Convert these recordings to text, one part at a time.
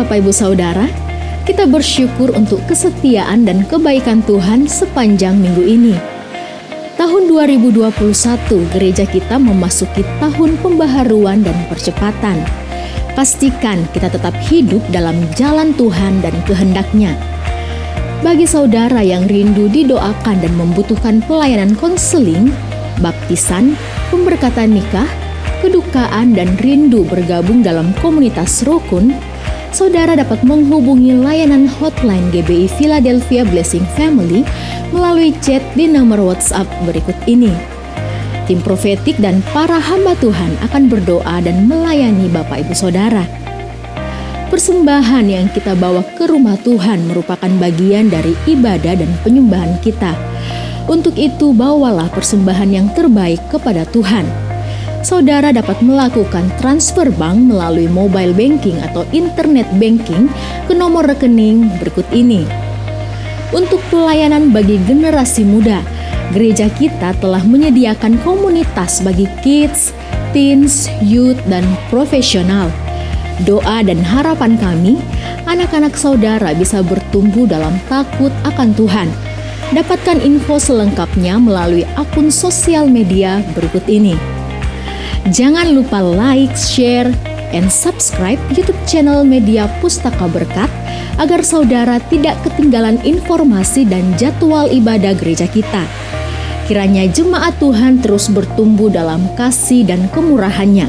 Bapak Ibu Saudara, kita bersyukur untuk kesetiaan dan kebaikan Tuhan sepanjang minggu ini. Tahun 2021, gereja kita memasuki tahun pembaharuan dan percepatan. Pastikan kita tetap hidup dalam jalan Tuhan dan kehendak-Nya. Bagi saudara yang rindu didoakan dan membutuhkan pelayanan konseling, baptisan, pemberkatan nikah, kedukaan, dan rindu bergabung dalam komunitas rukun, saudara dapat menghubungi layanan hotline GBI Philadelphia Blessing Family melalui chat di nomor WhatsApp berikut ini. Tim profetik dan para hamba Tuhan akan berdoa dan melayani Bapak Ibu Saudara. Persembahan yang kita bawa ke rumah Tuhan merupakan bagian dari ibadah dan penyembahan kita. Untuk itu, bawalah persembahan yang terbaik kepada Tuhan. Saudara dapat melakukan transfer bank melalui mobile banking atau internet banking ke nomor rekening berikut ini. Untuk pelayanan bagi generasi muda, gereja kita telah menyediakan komunitas bagi kids, teens, youth, dan profesional. Doa dan harapan kami, anak-anak saudara bisa bertumbuh dalam takut akan Tuhan. Dapatkan info selengkapnya melalui akun sosial media berikut ini. Jangan lupa like, share, and subscribe YouTube channel Media Pustaka Berkat agar saudara tidak ketinggalan informasi dan jadwal ibadah gereja kita. Kiranya jemaat Tuhan terus bertumbuh dalam kasih dan kemurahan-Nya.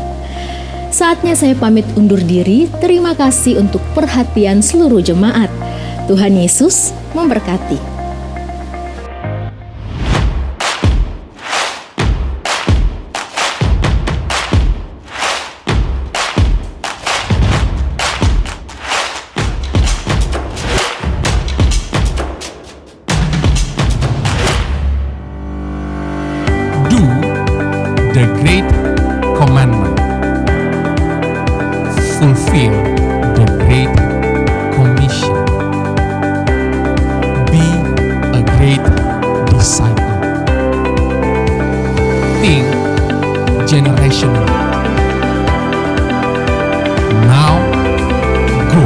Saatnya saya pamit undur diri. Terima kasih untuk perhatian seluruh jemaat. Tuhan Yesus memberkati. The Great Commandment. Fulfill the Great Commission. Be a great disciple. Think generational. Now go.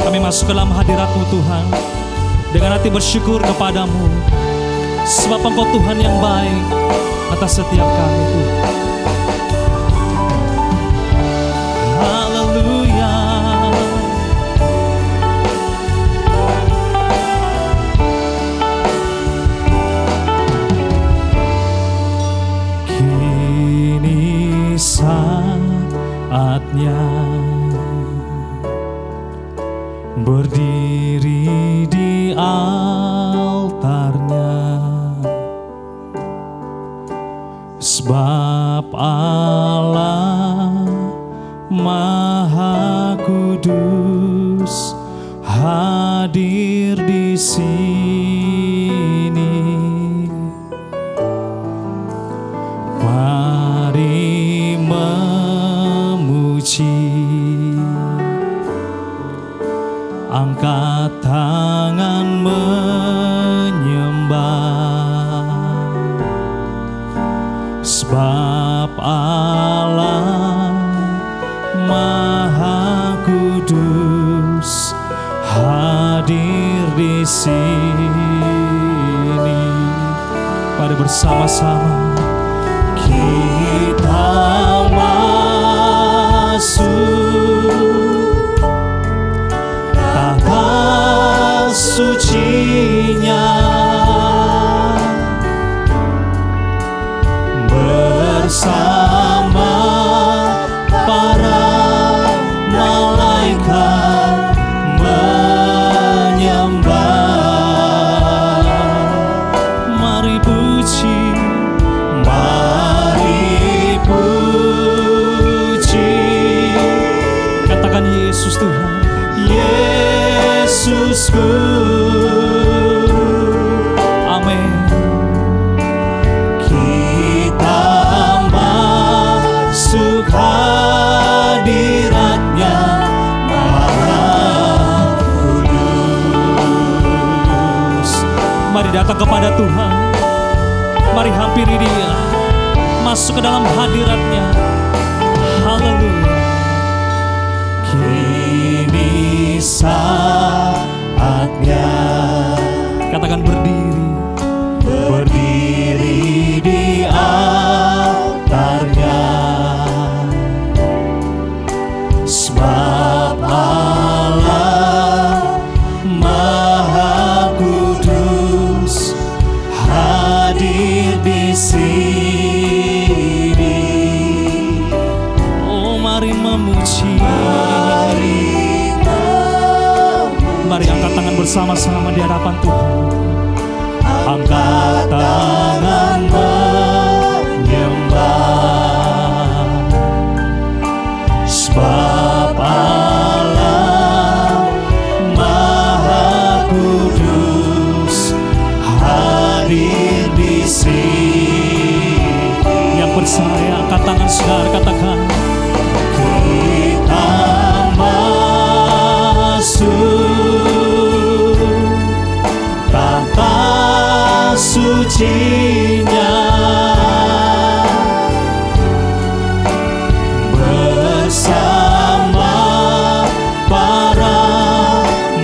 Kami masuk ke dalam hadirat-Mu Tuhan dengan hati bersyukur kepadamu, sebab Engkau Tuhan yang baik atas setiap kami Tuhan. Haleluya. Kini saatnya berdiri di altarnya, sebab Allah Maha Kudus hadir di sini. Mari memuji, angkat tangan menyembah, sebab Allah Maha Kudus hadir di sini. Mari bersama-sama kita masuk tahta suci-Nya, bersama para malaikat menyembah. Mari puji, mari puji. Katakan Yesus Tuhan, Yesusku. Amin. Kita masuk hadirat-Nya Maha Kudus. Mari datang kepada Tuhan, mari hampiri Dia, masuk ke dalam hadirat-Nya. Haleluya. Kini saatnya, Katakan berdiri. berdiri di altarnya, sebab Allah Maha Kudus hadir di sini. Oh, mari memuji. Mari angkat tangan bersama-sama di hadapan Tuhan. Angkat tangan menyembah, sebab Allah Maha Kudus hadir di sini. Yang percaya angkat tangan saudara, katakan Kita masuk tahta suci-Nya, bersama para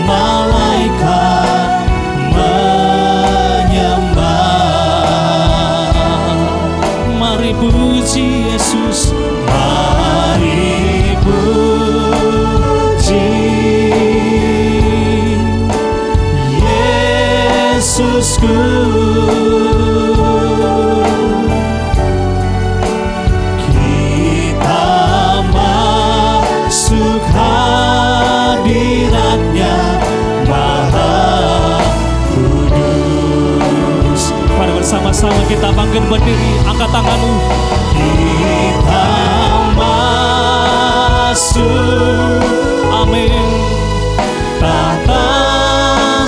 malaikat menyembah. mari puji Yesus. Mari puji Yesusku, kita masuk hadirat-Nya Maha Kudus. Mari bersama-sama kita bangkit berdiri, angkat tanganmu. Kita masuk, Amin. tahta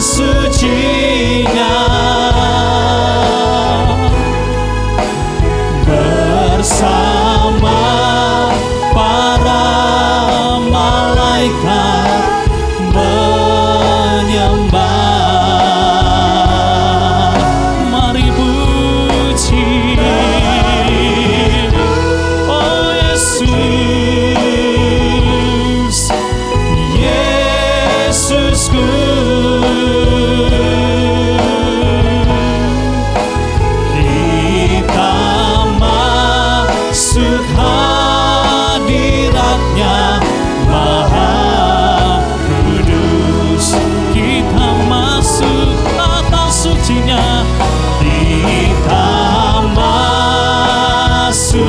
suci-Nya, bersama para malaikat menyembah. Mari puji. Oh Yesus, Yesusku, kita masuk hadirat-Nya Maha Kudus. kita masuk tahta suci-Nya. Kita masuk,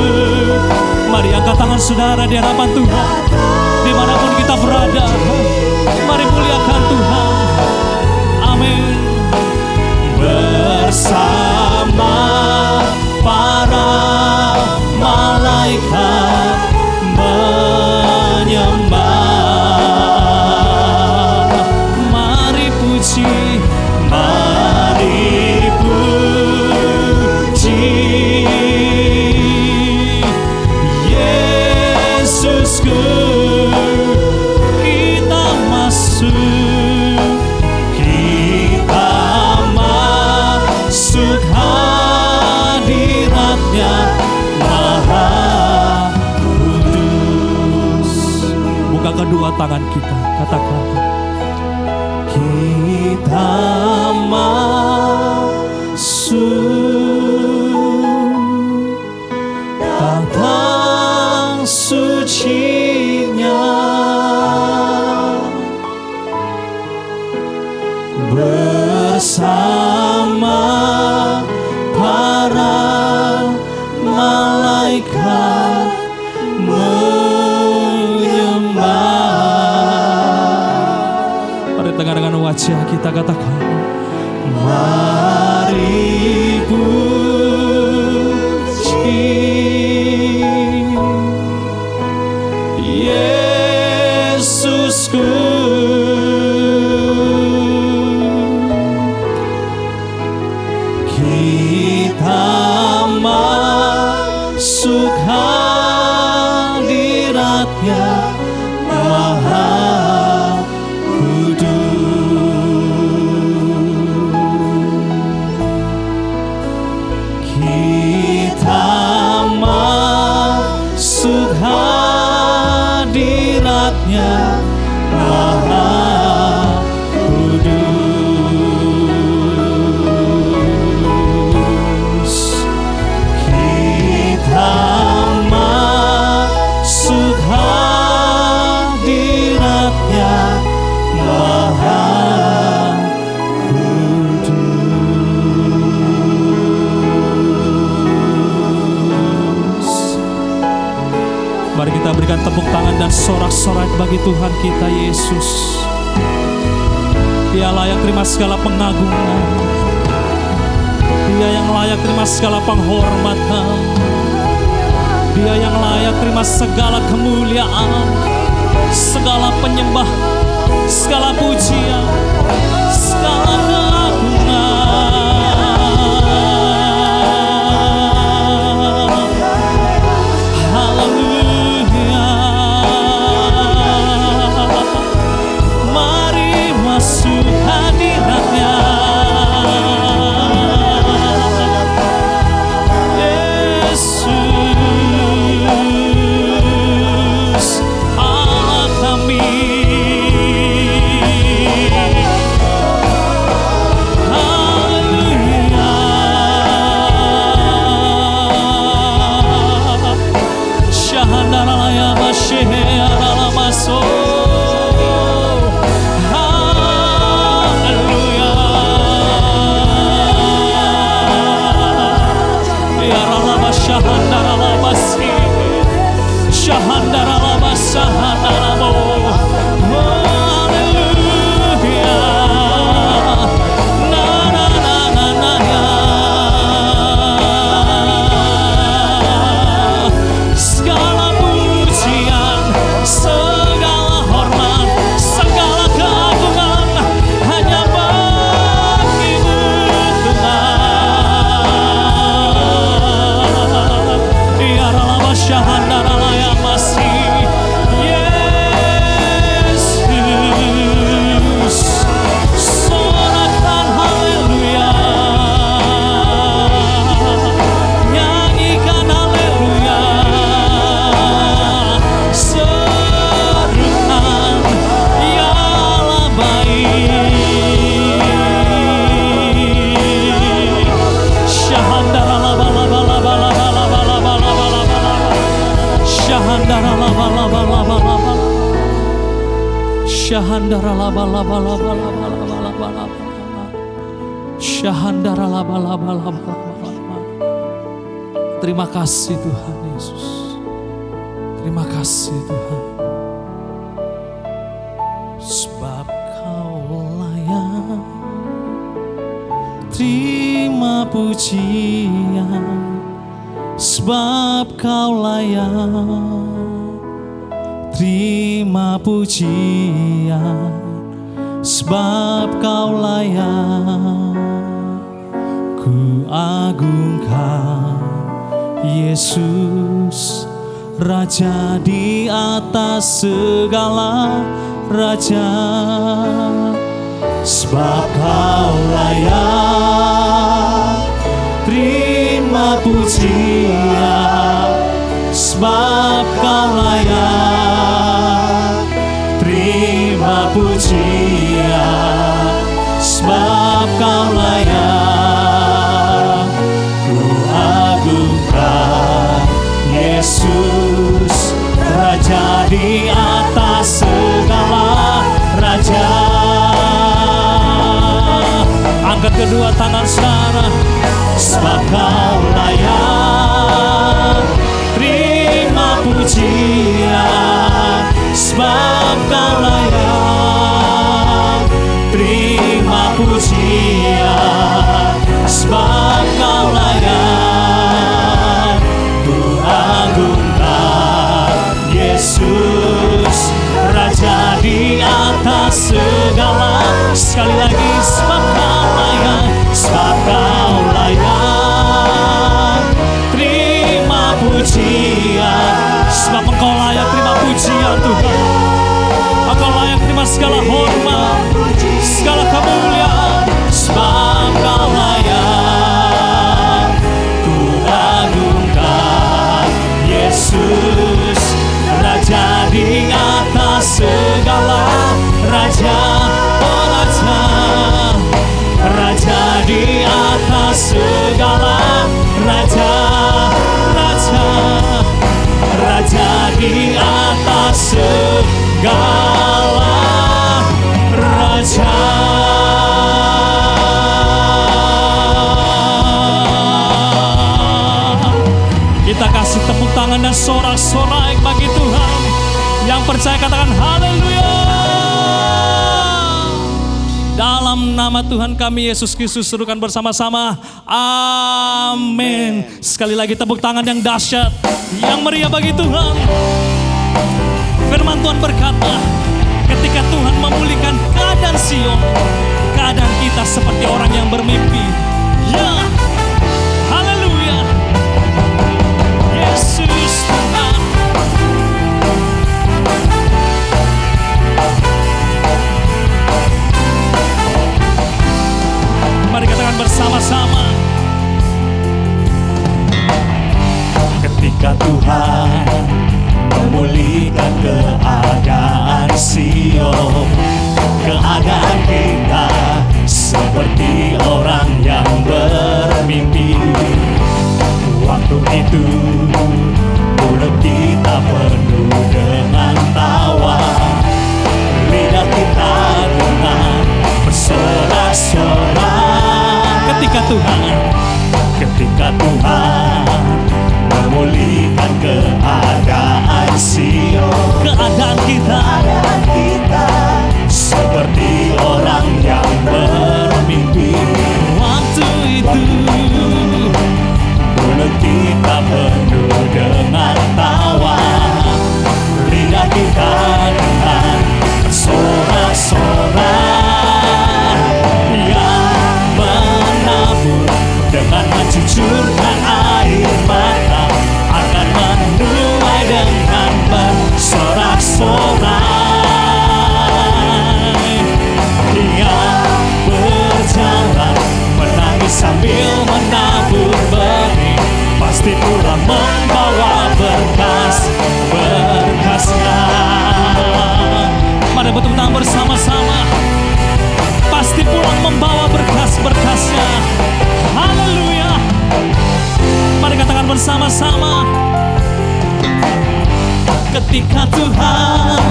Mari angkat tangan saudara di hadapan Tuhan. Dimanapun kita berada, mari muliakan Tuhan. Amin. bersama para malaikat menyembah. Mari puji. Mari puji Yesusku, Kita masuk. kita masuk hadirat-Nya Maha Kudus. Buka kedua tangan kita, katakan Kita masuk tahta suci-Nya, bersama para malaikat menyembah. Mari tengah dengan wajah kita katakan Mari puji Yesusku, kita masuk hadirat-Nya Maha Kudus. Berikan tepuk tangan dan sorak-sorai bagi Tuhan kita Yesus. Dia layak terima segala pengagungan. Dia yang layak terima segala penghormatan. Dia yang layak terima segala kemuliaan, segala penyembah, segala pujian, segala keagungan. Haleluya. Mari masuk hadiratnya. Terima kasih Tuhan Yesus. Terima kasih Tuhan. Sebab Kau layak terima pujian. Sebab Kau layak terima pujian. Sebab Kau layak ku agungkan Yesus, Raja di atas segala raja. Sebab Kau layak terima pujian. Sebab Kau layak terima pujian. Sebab Kau layak ku agungkan Yesus, Raja di atas segala raja. Angkat kedua tangan saudara. Sebab Kau layak terima pujian. Sebab Kau layak terima pujian. Sebab Kau layak ku agungkan Yesus, Raja di atas segala. Sekali lagi, sebab Kau layak. Sebab Kau layak terima pujian. Sebab Engkau layak terima pujian Tuhan. Engkau layak terima segala hormat, segala kemuliaan. Sebab Kau layak ku agungkan Yesus, Raja di atas segala raja. Oh Raja, Raja di atas segala raja. Raja, Raja di atas segala raja. Kita kasih tepuk tangan dan sorak-sorai bagi Tuhan. Yang percaya katakan haleluya. Dalam nama Tuhan kami Yesus Kristus, serukan bersama-sama, amin. Sekali lagi tepuk tangan yang dahsyat, yang meriah bagi Tuhan. Firman Tuhan berkata, ketika Tuhan memulihkan keadaan Sion, keadaan kita seperti orang yang bermimpi. Ya, haleluya. Yesus Tuhan. Mari katakan bersama-sama. Ketika Tuhan memulihkan keadaan Sion, keadaan kita seperti orang yang bermimpi. Waktu itu mulut kita penuh dengan tawa, lidah kita dengan bersorak-sorai. Ketika Tuhan memulihkan keadaan Sion, keadaan kita seperti orang yang bermimpi. Waktu itu mulut kita penuh dengan tawa, lidah kita dengan sorak-sorai. Yang menabur dengan mencucurkan air mata akan menuai dengan bersorak-sorai. Yang berjalan menangis sambil menabur benih, pasti pulang membawa berkas-berkasnya. Mari bertepuk tangan bersama-sama. Pasti pulang membawa berkas-berkasnya. Haleluya. Mari katakan bersama-sama. Ketika Tuhan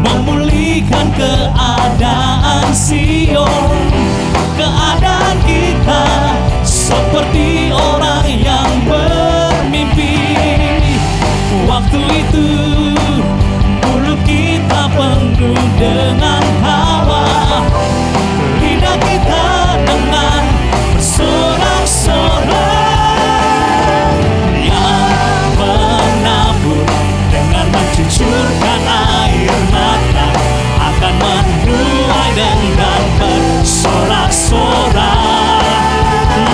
memulihkan keadaan Sion, keadaan kita seperti orang yang bermimpi. Waktu itu mulut kita penuh dengan hawa, lidah kita dengan bersorak-sorai. Yang menabur dengan mencucurkan air mata akan menuai dengan bersorak-sorai.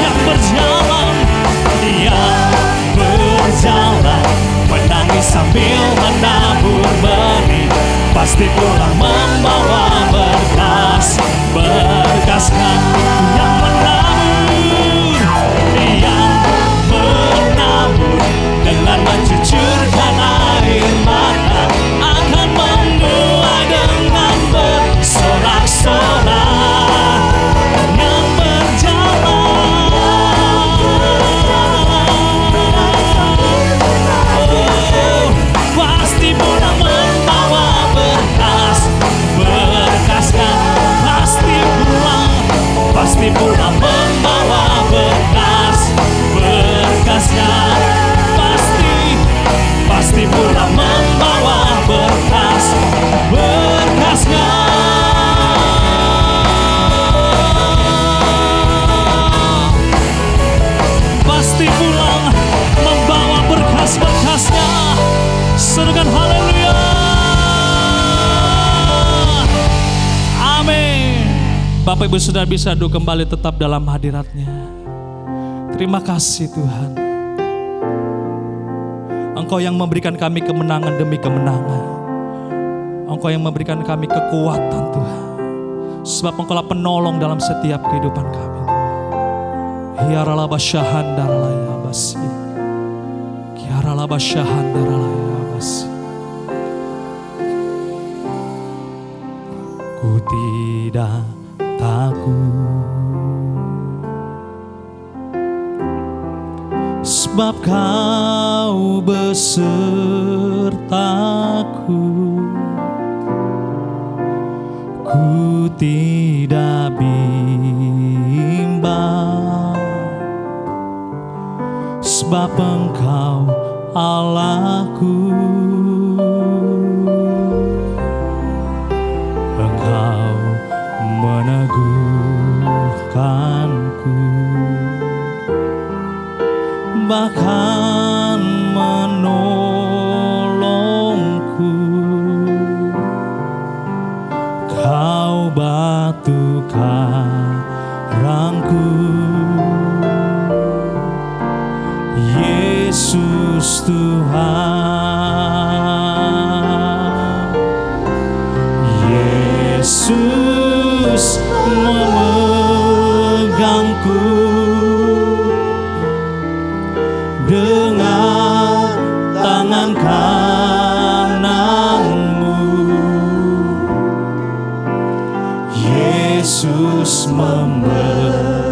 Yang berjalan menangis sambil menabur benih, pasti pulang membawa berkas-berkasnya. Yang menabur dengan mencucurkan air mata akan menuai dengan bersorak-sorai. Yang pasti pulang membawa berkas-berkasnya. Pasti pulang membawa berkas-berkasnya. Pasti pulang membawa berkas-berkasnya. Pasti pulang membawa berkas-berkasnya. Serukan haleluya. Amin. Bapak Ibu Saudara bisa duduk kembali tetap dalam hadirat-Nya. Terima kasih Tuhan. Engkau yang memberikan kami kemenangan demi kemenangan. Engkau yang memberikan kami kekuatan Tuhan. Sebab Engkaulah penolong dalam setiap kehidupan kami. Hiaralabasyahandaralaya-basi. Kiaralabasyahandaralaya-basi. Ku tidak takut, sebab Kau besertaku. Ku tidak bimbang, sebab Engkau Allahku. Engkau meneguhkanku, bahkan menolongku. Kau batu karangku, Yesus Tuhan. Yesus memegangku dengan tangan kananmu. Yesus memberiku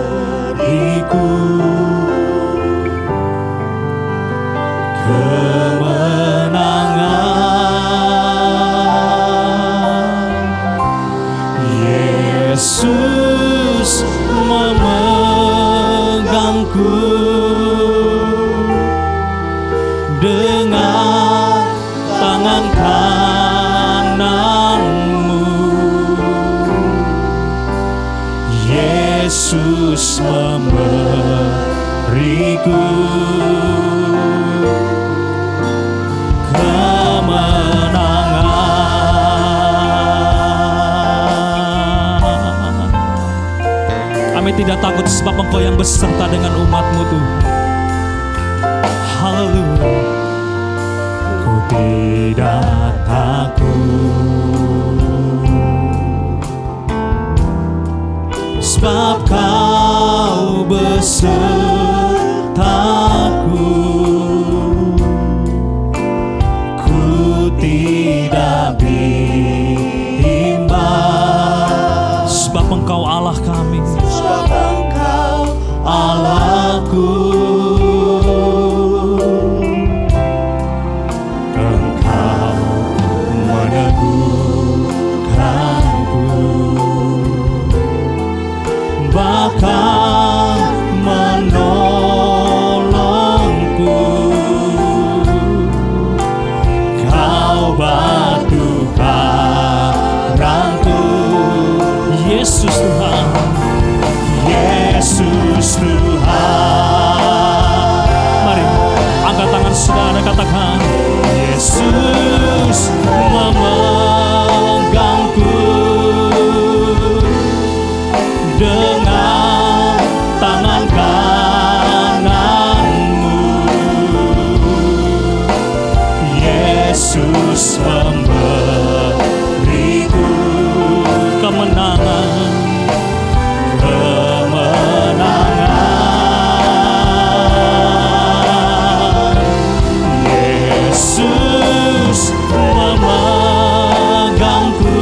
kemenangan. Yesus memegangku dengan tangan kananmu. Yesus memberiku kemenangan. Kami tidak takut sebab Engkau yang beserta dengan umat-Mu Tuhan. Haleluya. Ku tidak takut sebab Kau besertaku. Ku tidak bimbang sebab Engkau Allah kami, sebab Engkau Allahku. Engkau meneguhkanku, bahkan menolongku. Kau batu karangku, Yesus Tuhan. Yesus Tuhan. Mari angkat tangan saudara, katakan Yesus memegangku dengan tangan kananmu. Yesus memberiku kemenangan. Yesus memegangku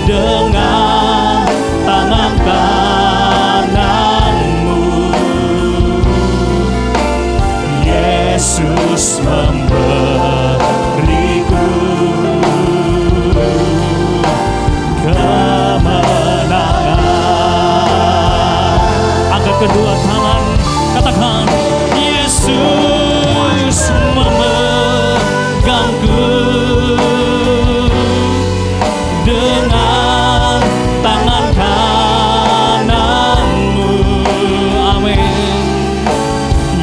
dengan tangan kananmu. Yesus memberiku kemenangan. Angkat kedua tangan, katakan Yesus memegangku dengan tangan kananmu. Amin.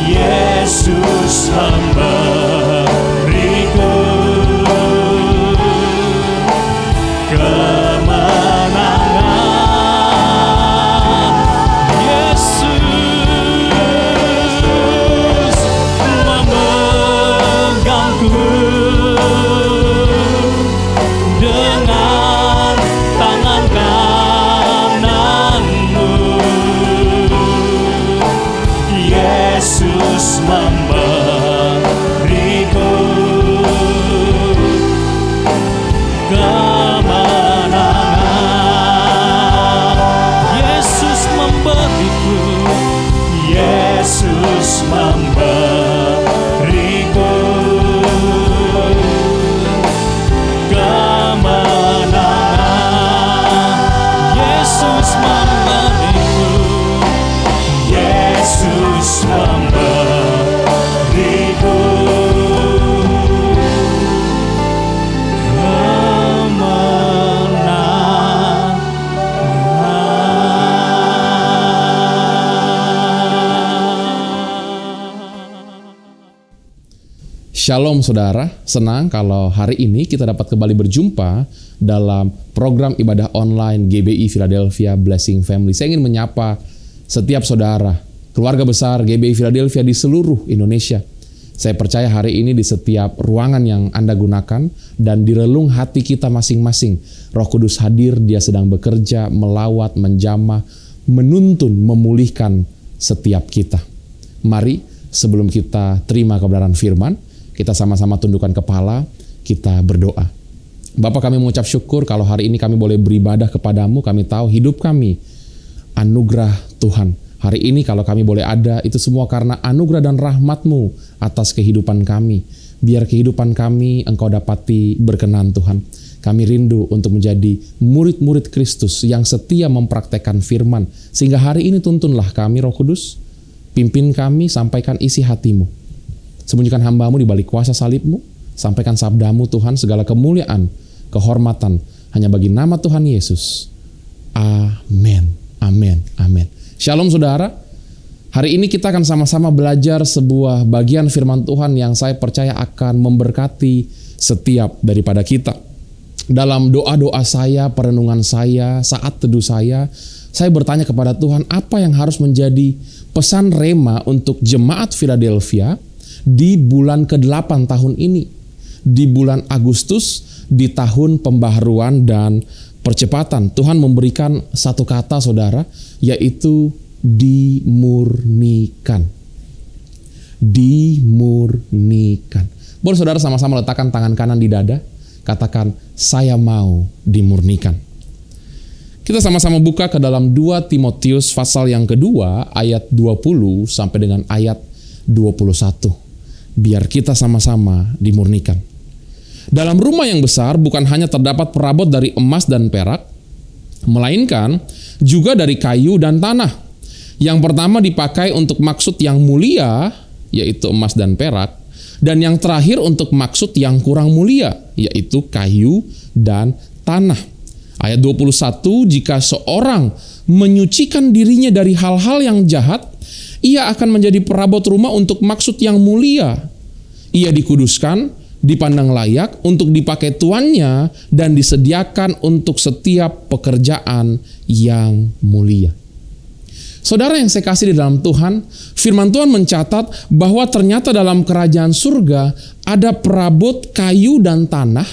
Yesus memberiku kemenangan. Yesus memegangku dengan tangan kananmu. Yesus memberiku kemenangan. Yesus memberiku, Yesus memberiku kemenangan. Yesus memberiku, Yesus memberiku Shalom saudara, senang kalau hari ini kita dapat kembali berjumpa dalam program ibadah online GBI Philadelphia Blessing Family. Saya ingin menyapa setiap saudara, keluarga besar GBI Philadelphia di seluruh Indonesia. Saya percaya hari ini di setiap ruangan yang Anda gunakan dan di relung hati kita masing-masing, Roh Kudus hadir, Dia sedang bekerja, melawat, menjamah, menuntun, memulihkan setiap kita. Mari sebelum kita terima kebenaran firman, kita sama-sama tundukkan kepala, kita berdoa. Bapa, kami mengucap syukur kalau hari ini kami boleh beribadah kepadamu. Kami tahu hidup kami anugerah Tuhan. Hari ini kalau kami boleh ada, itu semua karena anugerah dan rahmat-Mu atas kehidupan kami. Biar kehidupan kami Engkau dapati berkenan Tuhan. Kami rindu untuk menjadi murid-murid Kristus yang setia mempraktekkan firman. Sehingga hari ini tuntunlah kami, Roh Kudus. Pimpin kami, sampaikan isi hati-Mu. Sembunyikan hamba-Mu di balik kuasa salib-Mu. Sampaikan sabda-Mu Tuhan, segala kemuliaan, kehormatan hanya bagi nama Tuhan Yesus. Amin. Amin. Amin. Shalom saudara. Hari ini kita akan sama-sama belajar sebuah bagian firman Tuhan yang saya percaya akan memberkati setiap daripada kita. Dalam doa-doa saya, perenungan saya, saat teduh saya bertanya kepada Tuhan, apa yang harus menjadi pesan rema untuk jemaat Philadelphia di bulan ke-8 tahun ini, di bulan Agustus, di tahun pembaharuan dan percepatan. Tuhan memberikan satu kata saudara, yaitu dimurnikan. Dimurnikan. Boleh saudara sama-sama letakkan tangan kanan di dada, katakan, saya mau dimurnikan. Kita sama-sama buka ke dalam 2 Timotius pasal yang kedua, ayat 20 sampai dengan ayat 21. Biar kita sama-sama dimurnikan. Dalam rumah yang besar bukan hanya terdapat perabot dari emas dan perak, melainkan juga dari kayu dan tanah. Yang pertama dipakai untuk maksud yang mulia, yaitu emas dan perak, dan yang terakhir untuk maksud yang kurang mulia, yaitu kayu dan tanah. Ayat 21, jika seorang menyucikan dirinya dari hal-hal yang jahat, ia akan menjadi perabot rumah untuk maksud yang mulia. Ia dikuduskan, dipandang layak untuk dipakai tuannya, dan disediakan untuk setiap pekerjaan yang mulia. Saudara yang saya kasih di dalam Tuhan, firman Tuhan mencatat bahwa ternyata dalam kerajaan surga ada perabot kayu dan tanah,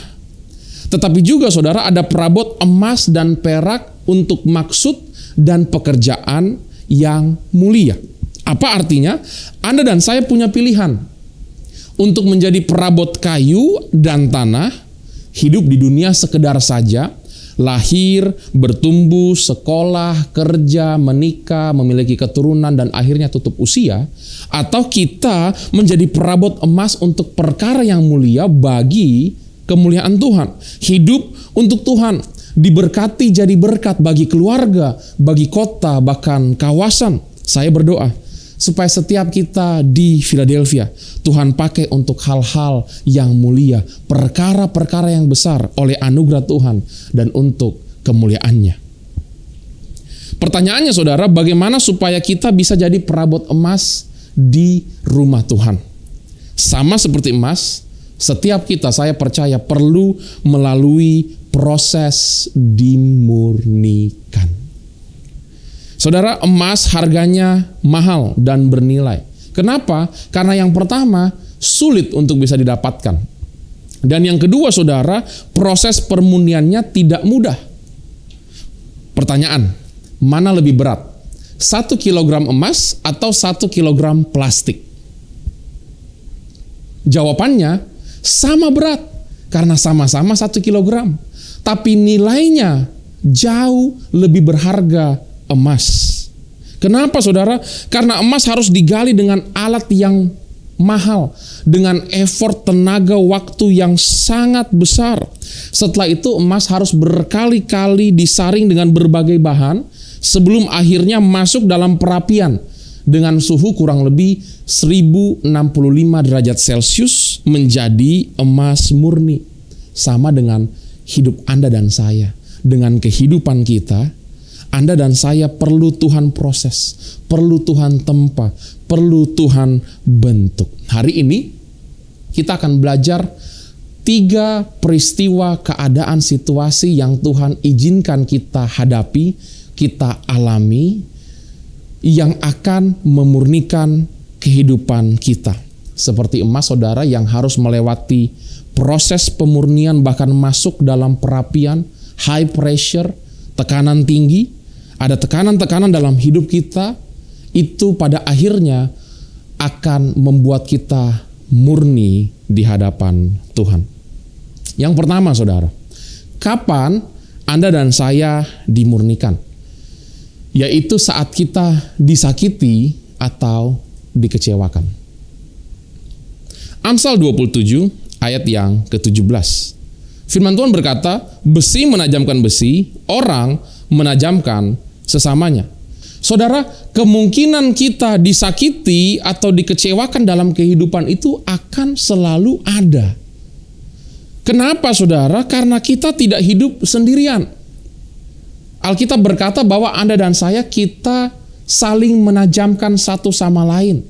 tetapi juga saudara ada perabot emas dan perak untuk maksud dan pekerjaan yang mulia. Apa artinya? Anda dan saya punya pilihan untuk menjadi perabot kayu dan tanah, hidup di dunia sekedar saja, lahir, bertumbuh, sekolah, kerja, menikah, memiliki keturunan, dan akhirnya tutup usia, atau kita menjadi perabot emas untuk perkara yang mulia bagi kemuliaan Tuhan. Hidup untuk Tuhan, diberkati jadi berkat bagi keluarga, bagi kota, bahkan kawasan. Saya berdoa supaya setiap kita di Philadelphia, Tuhan pakai untuk hal-hal yang mulia, perkara-perkara yang besar oleh anugerah Tuhan dan untuk kemuliaannya. Pertanyaannya saudara, bagaimana supaya kita bisa jadi perabot emas di rumah Tuhan? Sama seperti emas, setiap kita, saya percaya, perlu melalui proses dimurnikan. Saudara, emas harganya mahal dan bernilai. Kenapa? Karena yang pertama, sulit untuk bisa didapatkan. Dan yang kedua, saudara, proses permurniannya tidak mudah. Pertanyaan, mana lebih berat? 1 kilogram emas atau 1 kilogram plastik? Jawabannya, sama berat. Karena sama-sama 1 kilogram. Tapi nilainya jauh lebih berharga emas. Kenapa saudara? Karena emas harus digali dengan alat yang mahal, dengan effort, tenaga, waktu yang sangat besar. Setelah itu emas harus berkali-kali disaring dengan berbagai bahan sebelum akhirnya masuk dalam perapian dengan suhu kurang lebih 1065 derajat Celcius menjadi emas murni. Sama dengan hidup Anda dan saya, dengan kehidupan kita. Anda dan saya perlu Tuhan proses, perlu Tuhan tempa, perlu Tuhan bentuk. Hari ini kita akan belajar 3 peristiwa keadaan situasi yang Tuhan izinkan kita hadapi, kita alami, yang akan memurnikan kehidupan kita. Seperti emas, saudara, yang harus melewati proses pemurnian, bahkan masuk dalam perapian, high pressure, tekanan tinggi. Ada tekanan-tekanan dalam hidup kita, itu pada akhirnya akan membuat kita murni di hadapan Tuhan. Yang pertama, saudara, kapan Anda dan saya dimurnikan? Yaitu saat kita disakiti atau dikecewakan. Amsal 27 ayat yang ke-17. Firman Tuhan berkata, besi menajamkan besi, orang menajamkan sesamanya. Saudara, kemungkinan kita disakiti atau dikecewakan dalam kehidupan itu akan selalu ada. Kenapa, saudara? Karena kita tidak hidup sendirian. Alkitab berkata bahwa Anda dan saya, kita saling menajamkan satu sama lain.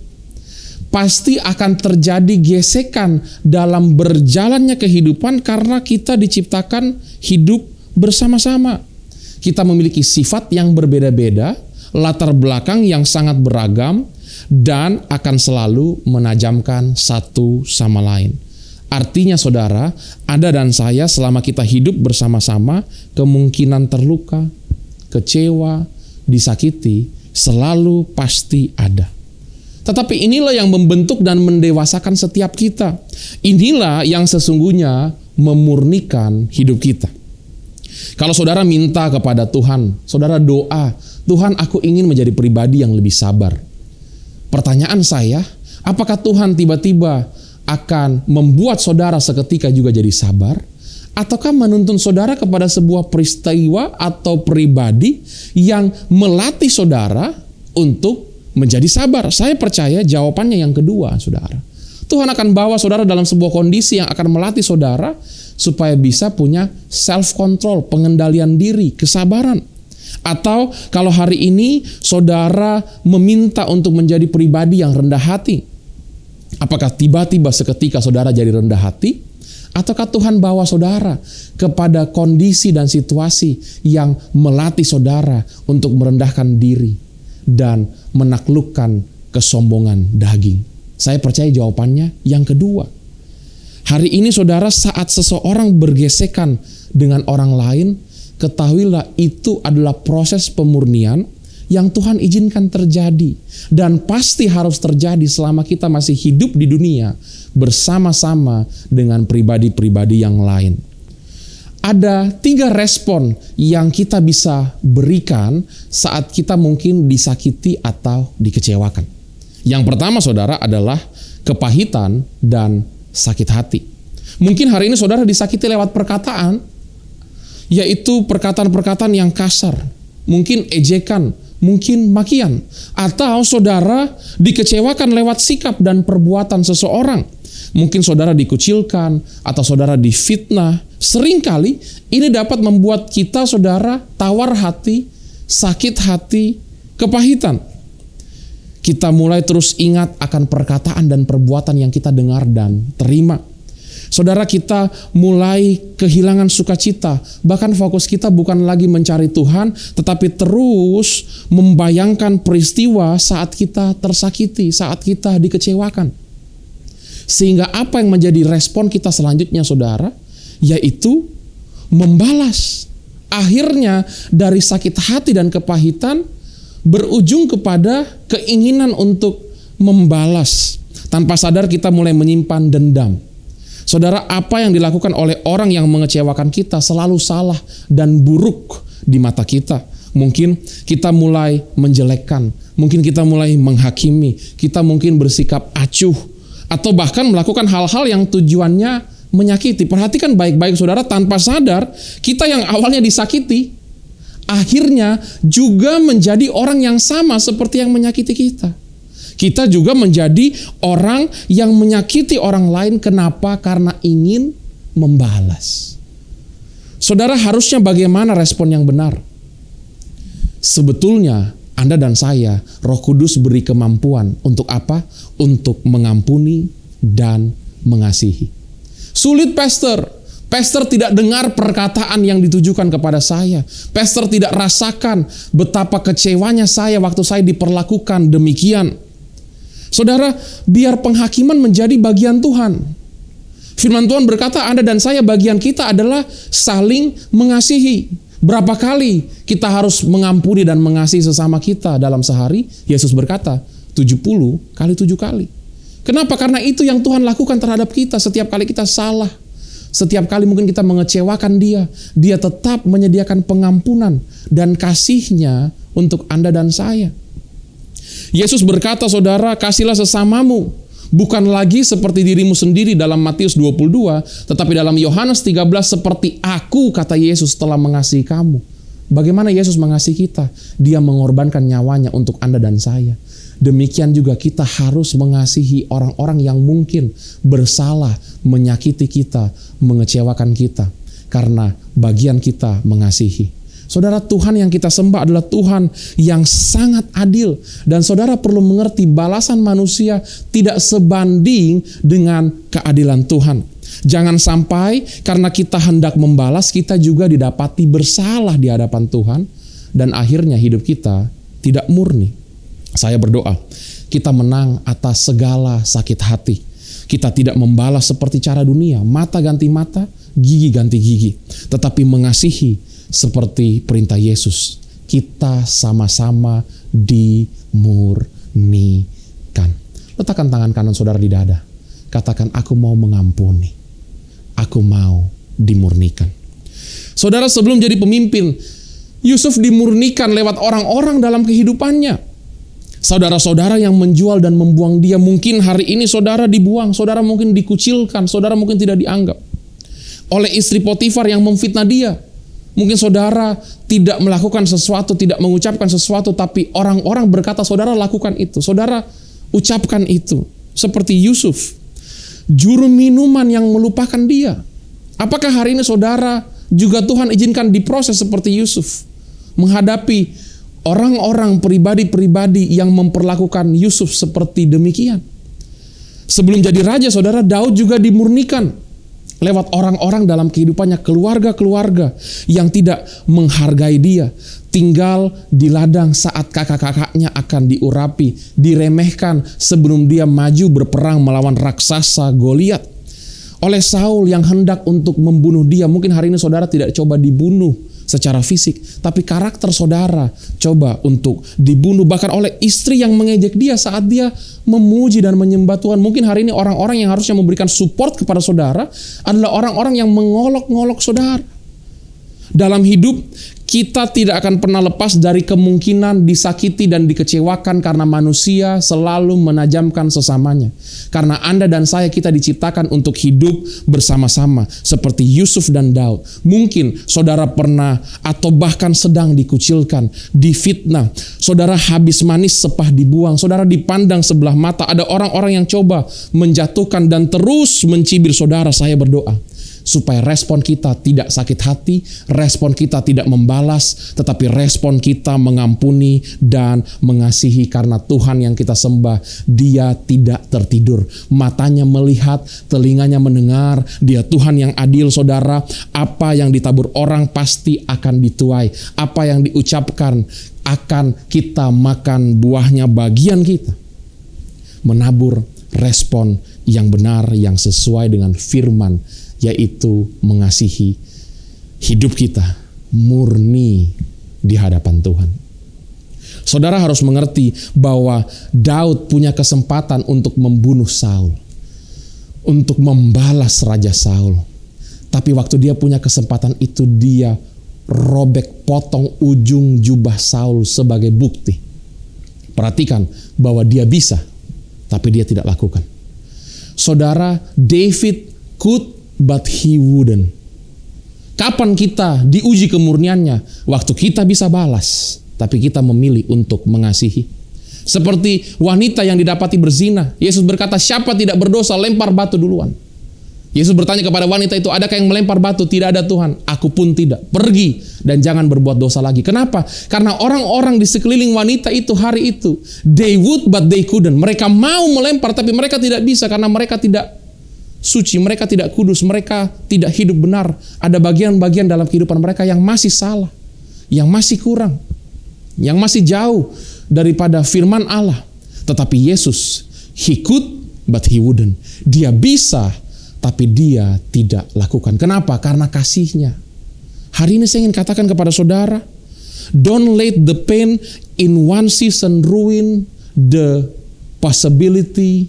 Pasti akan terjadi gesekan dalam berjalannya kehidupan karena kita diciptakan hidup bersama-sama. Kita memiliki sifat yang berbeda-beda, latar belakang yang sangat beragam, dan akan selalu menajamkan satu sama lain. Artinya, saudara, Anda dan saya selama kita hidup bersama-sama, kemungkinan terluka, kecewa, disakiti selalu pasti ada. Tetapi inilah yang membentuk dan mendewasakan setiap kita. Inilah yang sesungguhnya memurnikan hidup kita. Kalau saudara minta kepada Tuhan, saudara doa, Tuhan, aku ingin menjadi pribadi yang lebih sabar. Pertanyaan saya, apakah Tuhan tiba-tiba akan membuat saudara seketika juga jadi sabar? Ataukah menuntun saudara kepada sebuah peristiwa atau pribadi yang melatih saudara untuk menjadi sabar? Saya percaya jawabannya yang kedua, saudara. Tuhan akan bawa saudara dalam sebuah kondisi yang akan melatih saudara supaya bisa punya self-control, pengendalian diri, kesabaran. Atau kalau hari ini saudara meminta untuk menjadi pribadi yang rendah hati, apakah tiba-tiba seketika saudara jadi rendah hati? Ataukah Tuhan bawa saudara kepada kondisi dan situasi yang melatih saudara untuk merendahkan diri dan menaklukkan kesombongan daging? Saya percaya jawabannya yang kedua. Hari ini, saudara, saat seseorang bergesekan dengan orang lain, ketahuilah itu adalah proses pemurnian yang Tuhan izinkan terjadi, dan pasti harus terjadi selama kita masih hidup di dunia bersama-sama dengan pribadi-pribadi yang lain. Ada 3 respon yang kita bisa berikan saat kita mungkin disakiti atau dikecewakan. Yang pertama, saudara, adalah kepahitan dan sakit hati. Mungkin hari ini saudara disakiti lewat perkataan, yaitu perkataan-perkataan yang kasar, mungkin ejekan, mungkin makian, atau saudara dikecewakan lewat sikap dan perbuatan seseorang. Mungkin saudara dikucilkan atau saudara difitnah. Seringkali ini dapat membuat kita, saudara, tawar hati, sakit hati, kepahitan. Kita mulai terus ingat akan perkataan dan perbuatan yang kita dengar dan terima. Saudara, kita mulai kehilangan sukacita. Bahkan fokus kita bukan lagi mencari Tuhan, tetapi terus membayangkan peristiwa saat kita tersakiti, saat kita dikecewakan. Sehingga apa yang menjadi respon kita selanjutnya, saudara, yaitu membalas. Akhirnya dari sakit hati dan kepahitan berujung kepada keinginan untuk membalas. Tanpa sadar kita mulai menyimpan dendam. Saudara, apa yang dilakukan oleh orang yang mengecewakan kita selalu salah dan buruk di mata kita. Mungkin kita mulai menjelekkan, mungkin kita mulai menghakimi, kita mungkin bersikap acuh, atau bahkan melakukan hal-hal yang tujuannya menyakiti. Perhatikan baik-baik, saudara, tanpa sadar kita yang awalnya disakiti, akhirnya juga menjadi orang yang sama seperti yang menyakiti kita. Kita juga menjadi orang yang menyakiti orang lain. Kenapa? Karena ingin membalas. Saudara, harusnya bagaimana respon yang benar? Sebetulnya Anda dan saya, Roh Kudus beri kemampuan untuk apa? Untuk mengampuni dan mengasihi. Sulit, pastor. Pastor tidak dengar perkataan yang ditujukan kepada saya. Pastor tidak rasakan betapa kecewanya saya waktu saya diperlakukan demikian. Saudara, biar penghakiman menjadi bagian Tuhan. Firman Tuhan berkata, Anda dan saya, bagian kita adalah saling mengasihi. Berapa kali kita harus mengampuni dan mengasihi sesama kita dalam sehari? Yesus berkata, 70 kali 7 kali. Kenapa? Karena itu yang Tuhan lakukan terhadap kita setiap kali kita salah. Setiap kali mungkin kita mengecewakan dia, dia tetap menyediakan pengampunan dan kasih-Nya untuk Anda dan saya. Yesus berkata, saudara, kasihlah sesamamu, bukan lagi seperti dirimu sendiri dalam Matius 22, tetapi dalam Yohanes 13, seperti aku, kata Yesus, telah mengasihi kamu. Bagaimana Yesus mengasihi kita? Dia mengorbankan nyawanya untuk Anda dan saya. Demikian juga kita harus mengasihi orang-orang yang mungkin bersalah, menyakiti kita, mengecewakan kita. Karena bagian kita mengasihi. Saudara, Tuhan yang kita sembah adalah Tuhan yang sangat adil. Dan saudara perlu mengerti, balasan manusia tidak sebanding dengan keadilan Tuhan. Jangan sampai karena kita hendak membalas, kita juga didapati bersalah di hadapan Tuhan. Dan akhirnya hidup kita tidak murni. Saya berdoa, kita menang atas segala sakit hati. Kita tidak membalas seperti cara dunia, mata ganti mata, gigi ganti gigi. Tetapi mengasihi seperti perintah Yesus. Kita sama-sama dimurnikan. Letakkan tangan kanan saudara di dada. Katakan, aku mau mengampuni. Aku mau dimurnikan. Saudara, sebelum jadi pemimpin, Yusuf dimurnikan lewat orang-orang dalam kehidupannya. Saudara-saudara yang menjual dan membuang dia, mungkin hari ini saudara dibuang, saudara mungkin dikucilkan, saudara mungkin tidak dianggap. Oleh istri Potifar yang memfitnah dia, mungkin saudara tidak melakukan sesuatu, tidak mengucapkan sesuatu, tapi orang-orang berkata saudara lakukan itu, saudara ucapkan itu. Seperti Yusuf, juru minuman yang melupakan dia. Apakah hari ini saudara juga Tuhan izinkan diproses seperti Yusuf? Menghadapi orang-orang pribadi-pribadi yang memperlakukan Yusuf seperti demikian. Sebelum jadi raja, saudara, Daud juga dimurnikan lewat orang-orang dalam kehidupannya, keluarga-keluarga yang tidak menghargai dia. Tinggal di ladang saat kakak-kakaknya akan diurapi, diremehkan sebelum dia maju berperang melawan raksasa Goliat. Oleh Saul yang hendak untuk membunuh dia, mungkin hari ini saudara tidak coba dibunuh secara fisik, tapi karakter saudara coba untuk dibunuh, bahkan oleh istri yang mengejek dia saat dia memuji dan menyembah Tuhan. Mungkin hari ini orang-orang yang harusnya memberikan support kepada saudara adalah orang-orang yang mengolok-ngolok saudara. Dalam hidup, kita tidak akan pernah lepas dari kemungkinan disakiti dan dikecewakan karena manusia selalu menajamkan sesamanya. Karena Anda dan saya, kita diciptakan untuk hidup bersama-sama seperti Yusuf dan Daud. Mungkin saudara pernah atau bahkan sedang dikucilkan, difitnah. Saudara habis manis sepah dibuang, saudara dipandang sebelah mata. Ada orang-orang yang coba menjatuhkan dan terus mencibir saudara. Saya berdoa supaya respon kita tidak sakit hati, respon kita tidak membalas, tetapi respon kita mengampuni dan mengasihi. Karena Tuhan yang kita sembah, Dia tidak tertidur. Matanya melihat, telinganya mendengar. Dia Tuhan yang adil, saudara. Apa yang ditabur orang pasti akan dituai. Apa yang diucapkan akan kita makan buahnya. Bagian kita menabur respon yang benar, yang sesuai dengan firman, yaitu mengasihi. Hidup kita murni di hadapan Tuhan. Saudara harus mengerti bahwa Daud punya kesempatan untuk membunuh Saul, untuk membalas Raja Saul. Tapi waktu dia punya kesempatan itu, dia robek potong ujung jubah Saul sebagai bukti. Perhatikan bahwa dia bisa, tapi dia tidak lakukan. Saudara, David could but he wouldn't. Kapan kita diuji kemurniannya? Waktu kita bisa balas, tapi kita memilih untuk mengasihi. Seperti wanita yang didapati berzina. Yesus berkata, siapa tidak berdosa lempar batu duluan. Yesus bertanya kepada wanita itu, adakah yang melempar batu? Tidak ada Tuhan, aku pun tidak. Pergi dan jangan berbuat dosa lagi. Kenapa? Karena orang-orang di sekeliling wanita itu hari itu, they would but they couldn't. Mereka mau melempar tapi mereka tidak bisa karena mereka tidak suci, mereka tidak kudus, mereka tidak hidup benar. Ada bagian-bagian dalam kehidupan mereka yang masih salah, yang masih kurang, yang masih jauh daripada firman Allah. Tetapi Yesus, He could but He wouldn't. Dia bisa, tapi Dia tidak lakukan. Kenapa? Karena kasih-Nya. Hari ini saya ingin katakan kepada saudara, don't let the pain in one season ruin the possibility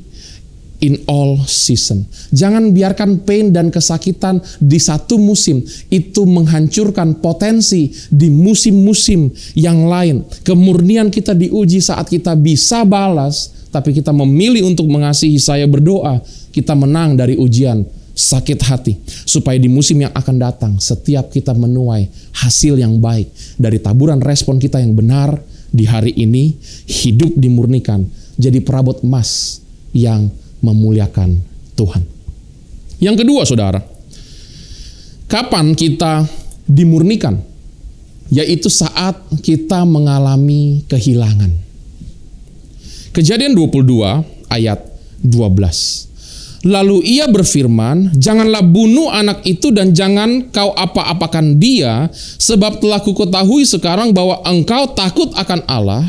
in all season. Jangan biarkan pain dan kesakitan di satu musim itu menghancurkan potensi di musim-musim yang lain. Kemurnian kita diuji saat kita bisa balas, tapi kita memilih untuk mengasihi. Saya berdoa kita menang dari ujian sakit hati, supaya di musim yang akan datang setiap kita menuai hasil yang baik dari taburan respon kita yang benar. Di hari ini hidup dimurnikan jadi perabot emas yang memuliakan Tuhan. Yang kedua, saudara, kapan kita dimurnikan? Yaitu saat kita mengalami kehilangan. Kejadian 22 ayat 12. Lalu ia berfirman, janganlah bunuh anak itu dan jangan kau apa-apakan dia, sebab telah kuketahui sekarang bahwa engkau takut akan Allah,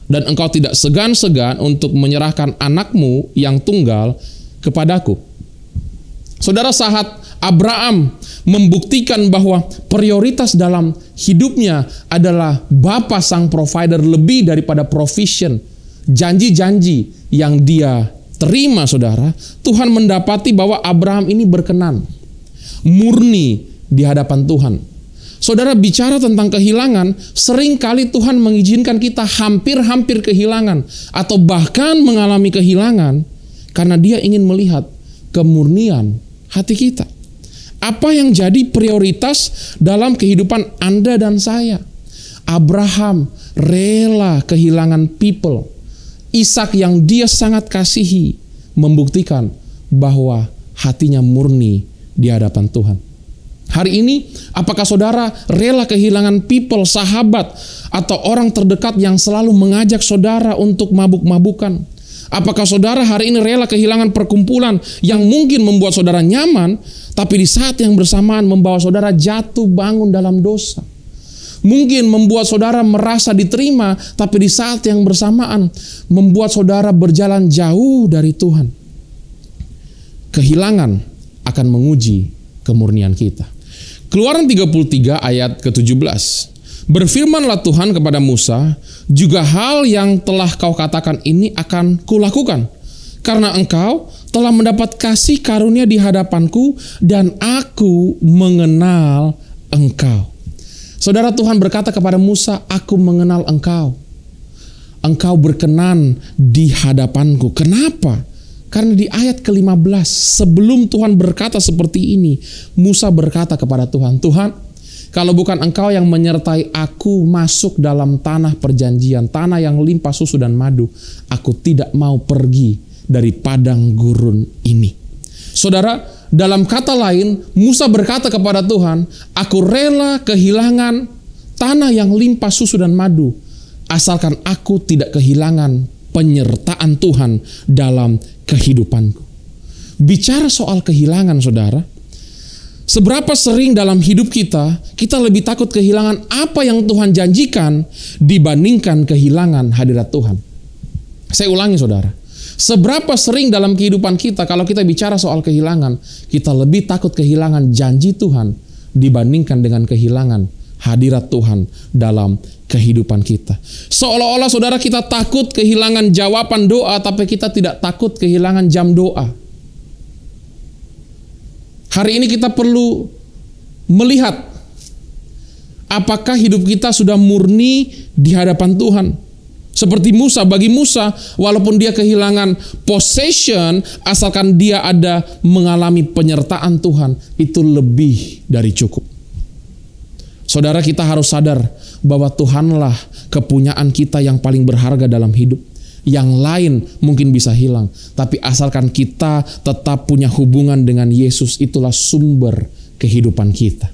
dan engkau tidak segan-segan untuk menyerahkan anakmu yang tunggal kepadaku. Saudara, saat Abraham membuktikan bahwa prioritas dalam hidupnya adalah Bapa sang provider lebih daripada provision, janji-janji yang dia terima, saudara, Tuhan mendapati bahwa Abraham ini berkenan, murni di hadapan Tuhan. Saudara, bicara tentang kehilangan, seringkali Tuhan mengizinkan kita hampir-hampir kehilangan atau bahkan mengalami kehilangan karena Dia ingin melihat kemurnian hati kita. Apa yang jadi prioritas dalam kehidupan Anda dan saya? Abraham rela kehilangan people. Ishak yang dia sangat kasihi membuktikan bahwa hatinya murni di hadapan Tuhan. Hari ini, apakah saudara rela kehilangan people, sahabat, atau orang terdekat yang selalu mengajak saudara untuk mabuk-mabukan? Apakah saudara hari ini rela kehilangan perkumpulan yang mungkin membuat saudara nyaman, tapi di saat yang bersamaan membawa saudara jatuh bangun dalam dosa? Mungkin membuat saudara merasa diterima, tapi di saat yang bersamaan membuat saudara berjalan jauh dari Tuhan. Kehilangan akan menguji kemurnian kita. Keluaran 33 ayat ke-17. Berfirmanlah Tuhan kepada Musa, juga hal yang telah kau katakan ini akan kulakukan, karena engkau telah mendapat kasih karunia di hadapanku dan aku mengenal engkau. Saudara, Tuhan berkata kepada Musa, aku mengenal engkau. Engkau berkenan di hadapanku. Kenapa? Karena di ayat ke-15, sebelum Tuhan berkata seperti ini, Musa berkata kepada Tuhan, Tuhan, kalau bukan engkau yang menyertai aku masuk dalam tanah perjanjian, tanah yang limpah susu dan madu, aku tidak mau pergi dari padang gurun ini. Saudara, dalam kata lain, Musa berkata kepada Tuhan, aku rela kehilangan tanah yang limpah susu dan madu, asalkan aku tidak kehilangan penyertaan Tuhan dalam kehidupanku. Bicara soal kehilangan, saudara, seberapa sering dalam hidup kita lebih takut kehilangan apa yang Tuhan janjikan dibandingkan kehilangan hadirat Tuhan. Saya ulangi, saudara. Seberapa sering dalam kehidupan kita kalau kita bicara soal kehilangan, kita lebih takut kehilangan janji Tuhan dibandingkan dengan kehilangan hadirat Tuhan dalam kehidupan kita. Seolah-olah saudara kita takut kehilangan jawaban doa, tapi kita tidak takut kehilangan jam doa. Hari ini kita perlu melihat apakah hidup kita sudah murni di hadapan Tuhan. Seperti Musa, bagi Musa, walaupun dia kehilangan possession, asalkan dia ada mengalami penyertaan Tuhan, itu lebih dari cukup. Saudara, kita harus sadar bahwa Tuhanlah kepunyaan kita yang paling berharga dalam hidup. Yang lain mungkin bisa hilang, tapi asalkan kita tetap punya hubungan dengan Yesus, itulah sumber kehidupan kita.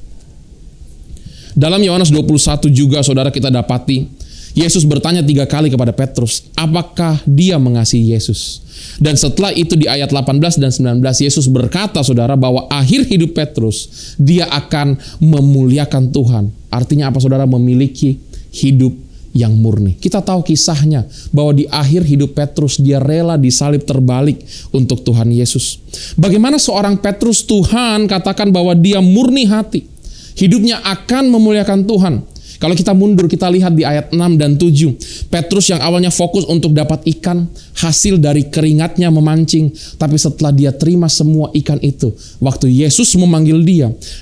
Dalam Yohanes 21 juga saudara kita dapati, Yesus bertanya 3 kali kepada Petrus, apakah dia mengasihi Yesus? Dan setelah itu di ayat 18 dan 19 Yesus berkata saudara bahwa akhir hidup Petrus dia akan memuliakan Tuhan. Artinya apa saudara? Memiliki hidup yang murni. Kita tahu kisahnya bahwa di akhir hidup Petrus dia rela disalib terbalik untuk Tuhan Yesus. Bagaimana seorang Petrus Tuhan katakan bahwa dia murni hati, hidupnya akan memuliakan Tuhan. Kalau kita mundur, kita lihat di ayat 6 dan 7. Petrus yang awalnya fokus untuk dapat ikan, hasil dari keringatnya memancing. Tapi setelah dia terima semua ikan itu, waktu Yesus memanggil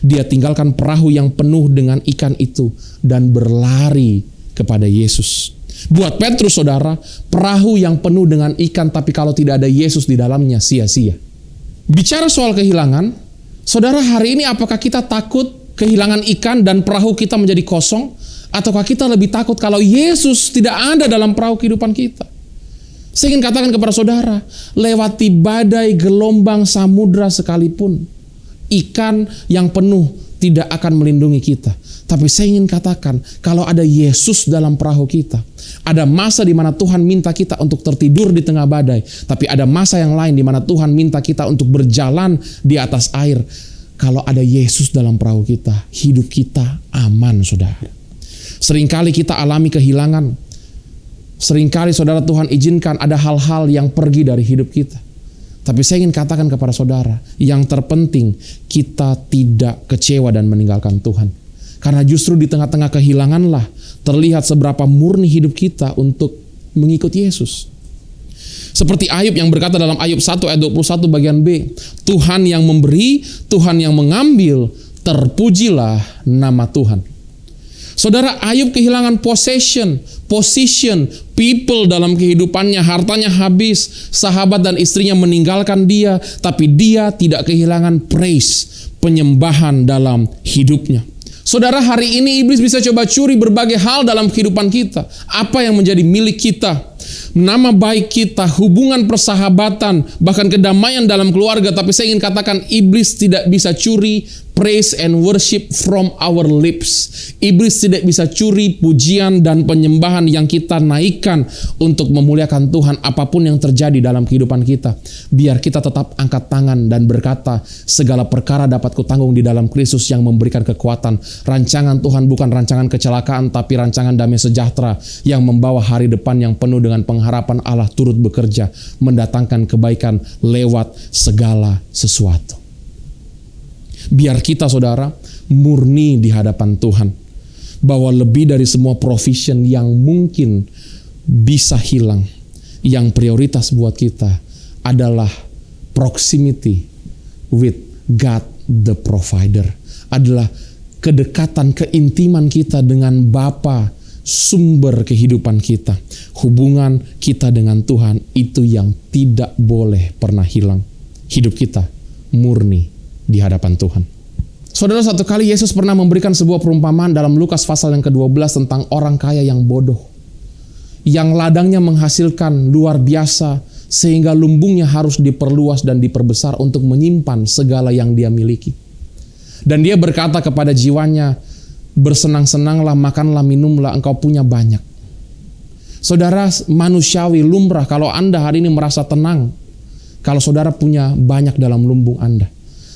dia tinggalkan perahu yang penuh dengan ikan itu dan berlari kepada Yesus. Buat Petrus saudara, perahu yang penuh dengan ikan tapi kalau tidak ada Yesus di dalamnya sia-sia. Bicara soal kehilangan, saudara hari ini apakah kita takut kehilangan ikan dan perahu kita menjadi kosong? Ataukah kita lebih takut kalau Yesus tidak ada dalam perahu kehidupan kita? Saya ingin katakan kepada saudara, lewati badai, gelombang, samudra sekalipun, ikan yang penuh tidak akan melindungi kita. Tapi saya ingin katakan, kalau ada Yesus dalam perahu kita, ada masa di mana Tuhan minta kita untuk tertidur di tengah badai, tapi ada masa yang lain di mana Tuhan minta kita untuk berjalan di atas air. Kalau ada Yesus dalam perahu kita, hidup kita aman, saudara. Seringkali kita alami kehilangan. Seringkali saudara Tuhan izinkan ada hal-hal yang pergi dari hidup kita. Tapi saya ingin katakan kepada saudara, yang terpenting kita tidak kecewa dan meninggalkan Tuhan. Karena justru di tengah-tengah kehilanganlah terlihat seberapa murni hidup kita untuk mengikut Yesus. Seperti Ayub yang berkata dalam Ayub 1 ayat 21 bagian B, Tuhan yang memberi, Tuhan yang mengambil, terpujilah nama Tuhan. Saudara, Ayub kehilangan position, people dalam kehidupannya, hartanya habis, sahabat dan istrinya meninggalkan dia, tapi dia tidak kehilangan praise, penyembahan dalam hidupnya. Saudara, hari ini iblis bisa coba curi berbagai hal dalam kehidupan kita. Apa yang menjadi milik kita? Nama baik kita, hubungan persahabatan, bahkan kedamaian dalam keluarga. Tapi saya ingin katakan, iblis tidak bisa curi praise and worship from our lips. Iblis tidak bisa curi pujian dan penyembahan yang kita naikkan untuk memuliakan Tuhan apapun yang terjadi dalam kehidupan kita. Biar kita tetap angkat tangan dan berkata, segala perkara dapat kutanggung di dalam Kristus yang memberikan kekuatan. Rancangan Tuhan bukan rancangan kecelakaan, tapi rancangan damai sejahtera yang membawa hari depan yang penuh dengan pengharapan Allah turut bekerja, mendatangkan kebaikan lewat segala sesuatu. Biar kita saudara murni di hadapan Tuhan, bahwa lebih dari semua provision yang mungkin bisa hilang, yang prioritas buat kita adalah proximity with God the provider, adalah kedekatan, keintiman kita dengan Bapa, sumber kehidupan kita. Hubungan kita dengan Tuhan itu yang tidak boleh pernah hilang. Hidup kita murni di hadapan Tuhan. Saudara, satu kali Yesus pernah memberikan sebuah perumpamaan dalam Lukas pasal yang ke-12 tentang orang kaya yang bodoh, yang ladangnya menghasilkan luar biasa sehingga lumbungnya harus diperluas dan diperbesar untuk menyimpan segala yang dia miliki. Dan dia berkata kepada jiwanya, bersenang-senanglah, makanlah, minumlah, engkau punya banyak. Saudara, manusiawi, lumrah kalau Anda hari ini merasa tenang kalau saudara punya banyak dalam lumbung Anda.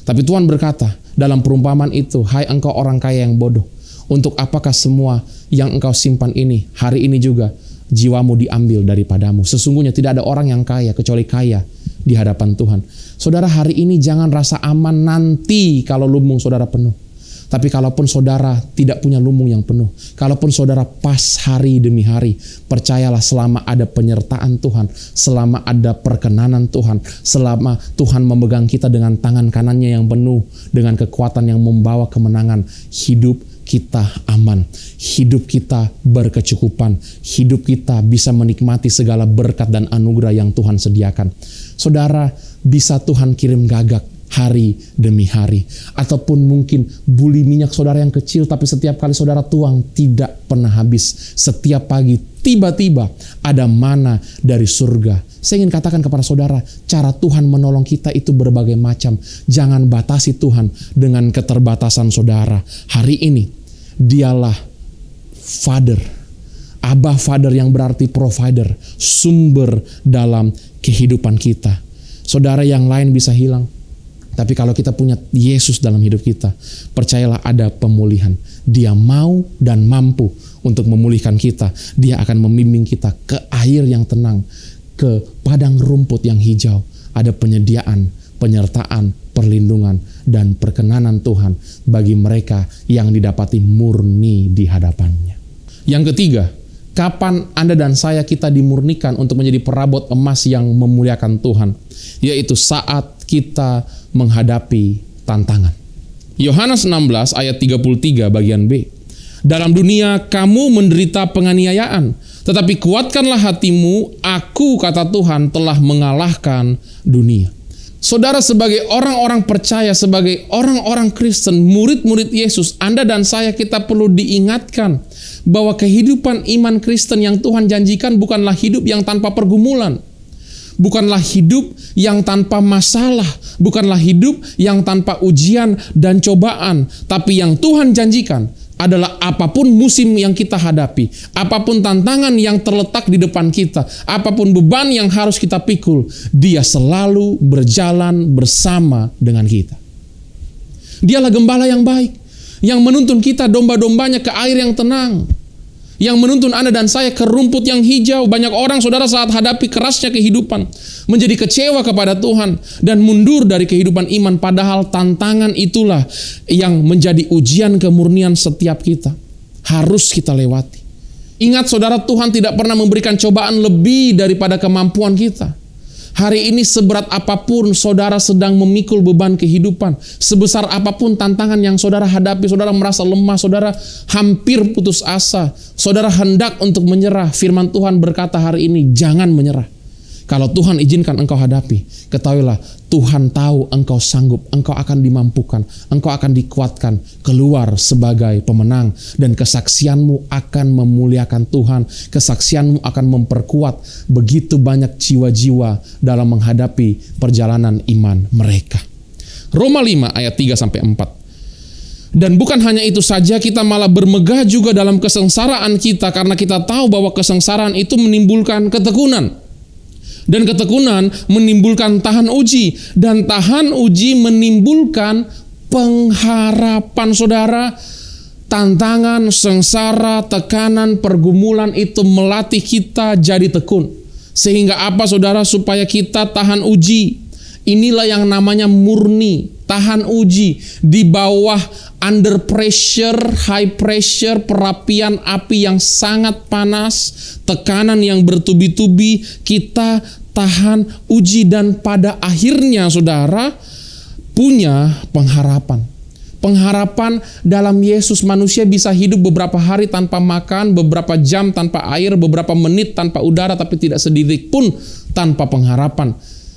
Tapi Tuhan berkata dalam perumpamaan itu, hai engkau orang kaya yang bodoh, untuk apakah semua yang engkau simpan ini hari ini juga jiwamu diambil daripadamu? Sesungguhnya tidak ada orang yang kaya kecuali kaya di hadapan Tuhan. Saudara, hari ini jangan rasa aman nanti kalau lumbung saudara penuh. Tapi kalaupun saudara tidak punya lumbung yang penuh, kalaupun saudara pas hari demi hari, percayalah selama ada penyertaan Tuhan, selama ada perkenanan Tuhan, selama Tuhan memegang kita dengan tangan kanannya yang penuh, dengan kekuatan yang membawa kemenangan, hidup kita aman, hidup kita berkecukupan, hidup kita bisa menikmati segala berkat dan anugerah yang Tuhan sediakan. Saudara, bisa Tuhan kirim gagak hari demi hari, ataupun mungkin buli minyak saudara yang kecil tapi setiap kali saudara tuang tidak pernah habis. Setiap pagi tiba-tiba ada mana dari surga. Saya ingin katakan kepada saudara, cara Tuhan menolong kita itu berbagai macam. Jangan batasi Tuhan dengan keterbatasan saudara. Hari ini dialah Father, Abba Father yang berarti provider, sumber dalam kehidupan kita. Saudara, yang lain bisa hilang, tapi kalau kita punya Yesus dalam hidup kita, percayalah ada pemulihan. Dia mau dan mampu untuk memulihkan kita. Dia akan membimbing kita ke air yang tenang, ke padang rumput yang hijau. Ada penyediaan, penyertaan, perlindungan, dan perkenanan Tuhan bagi mereka yang didapati murni di hadapannya. Yang ketiga, kapan Anda dan saya kita dimurnikan untuk menjadi perabot emas yang memuliakan Tuhan, yaitu saat kita menghadapi tantangan. Yohanes 16 ayat 33 bagian B. Dalam dunia kamu menderita penganiayaan, tetapi kuatkanlah hatimu, aku, kata Tuhan, telah mengalahkan dunia. Saudara, sebagai orang-orang percaya, sebagai orang-orang Kristen, murid-murid Yesus, Anda dan saya kita perlu diingatkan bahwa kehidupan iman Kristen yang Tuhan janjikan bukanlah hidup yang tanpa pergumulan. Bukanlah hidup yang tanpa masalah, bukanlah hidup yang tanpa ujian dan cobaan, tapi yang Tuhan janjikan adalah apapun musim yang kita hadapi, apapun tantangan yang terletak di depan kita, apapun beban yang harus kita pikul, Dia selalu berjalan bersama dengan kita. Dialah gembala yang baik, yang menuntun kita domba-dombanya ke air yang tenang, yang menuntun Anda dan saya ke rumput yang hijau. Banyak orang, saudara, saat hadapi kerasnya kehidupan, menjadi kecewa kepada Tuhan dan mundur dari kehidupan iman, padahal tantangan itulah yang menjadi ujian kemurnian setiap kita. Harus kita lewati. Ingat saudara, Tuhan tidak pernah memberikan cobaan lebih daripada kemampuan kita. Hari ini seberat apapun saudara sedang memikul beban kehidupan, sebesar apapun tantangan yang saudara hadapi, saudara merasa lemah, saudara hampir putus asa, saudara hendak untuk menyerah, firman Tuhan berkata hari ini, jangan menyerah. Kalau Tuhan izinkan engkau hadapi, ketahuilah Tuhan tahu engkau sanggup, engkau akan dimampukan, engkau akan dikuatkan, keluar sebagai pemenang, dan kesaksianmu akan memuliakan Tuhan, kesaksianmu akan memperkuat begitu banyak jiwa-jiwa dalam menghadapi perjalanan iman mereka. Roma 5 ayat 3-4. Dan bukan hanya itu saja, kita malah bermegah juga dalam kesengsaraan kita, karena kita tahu bahwa kesengsaraan itu menimbulkan ketekunan. Dan ketekunan menimbulkan tahan uji. Dan tahan uji menimbulkan pengharapan. Saudara, tantangan, sengsara, tekanan, pergumulan itu melatih kita jadi tekun. Sehingga apa saudara? Supaya kita tahan uji. Inilah yang namanya murni. Tahan uji di bawah under pressure, high pressure, perapian api yang sangat panas, tekanan yang bertubi-tubi, kita tahan uji dan pada akhirnya saudara punya pengharapan. Pengharapan dalam Yesus. Manusia bisa hidup beberapa hari tanpa makan, beberapa jam tanpa air, beberapa menit tanpa udara, tapi tidak sedetik pun tanpa pengharapan.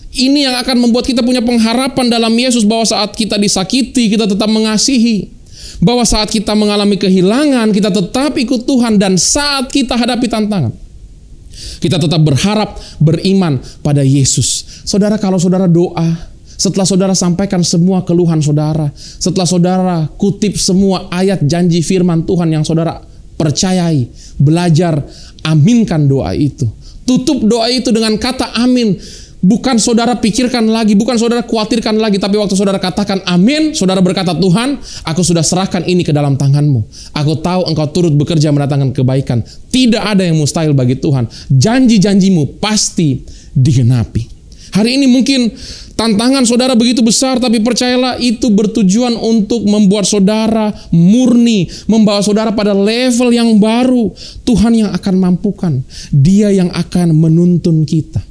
Ini yang akan membuat kita punya pengharapan dalam Yesus, bahwa saat kita disakiti, kita tetap mengasihi. Bahwa saat kita mengalami kehilangan, kita tetap ikut Tuhan. Dan saat kita hadapi tantangan, kita tetap berharap, beriman pada Yesus. Saudara, kalau saudara doa, setelah saudara sampaikan semua keluhan saudara, setelah saudara kutip semua ayat janji firman Tuhan yang saudara percayai, belajar, aminkan doa itu. Tutup doa itu dengan kata amin. Bukan saudara pikirkan lagi, bukan saudara khawatirkan lagi, tapi waktu saudara katakan amin, saudara berkata, Tuhan, aku sudah serahkan ini ke dalam tangan-Mu. Aku tahu Engkau turut bekerja mendatangkan kebaikan. Tidak ada yang mustahil bagi Tuhan. Janji-janji-Mu pasti digenapi. Hari ini mungkin tantangan saudara begitu besar, tapi percayalah itu bertujuan untuk membuat saudara murni, membawa saudara pada level yang baru. Tuhan yang akan mampukan, Dia yang akan menuntun kita.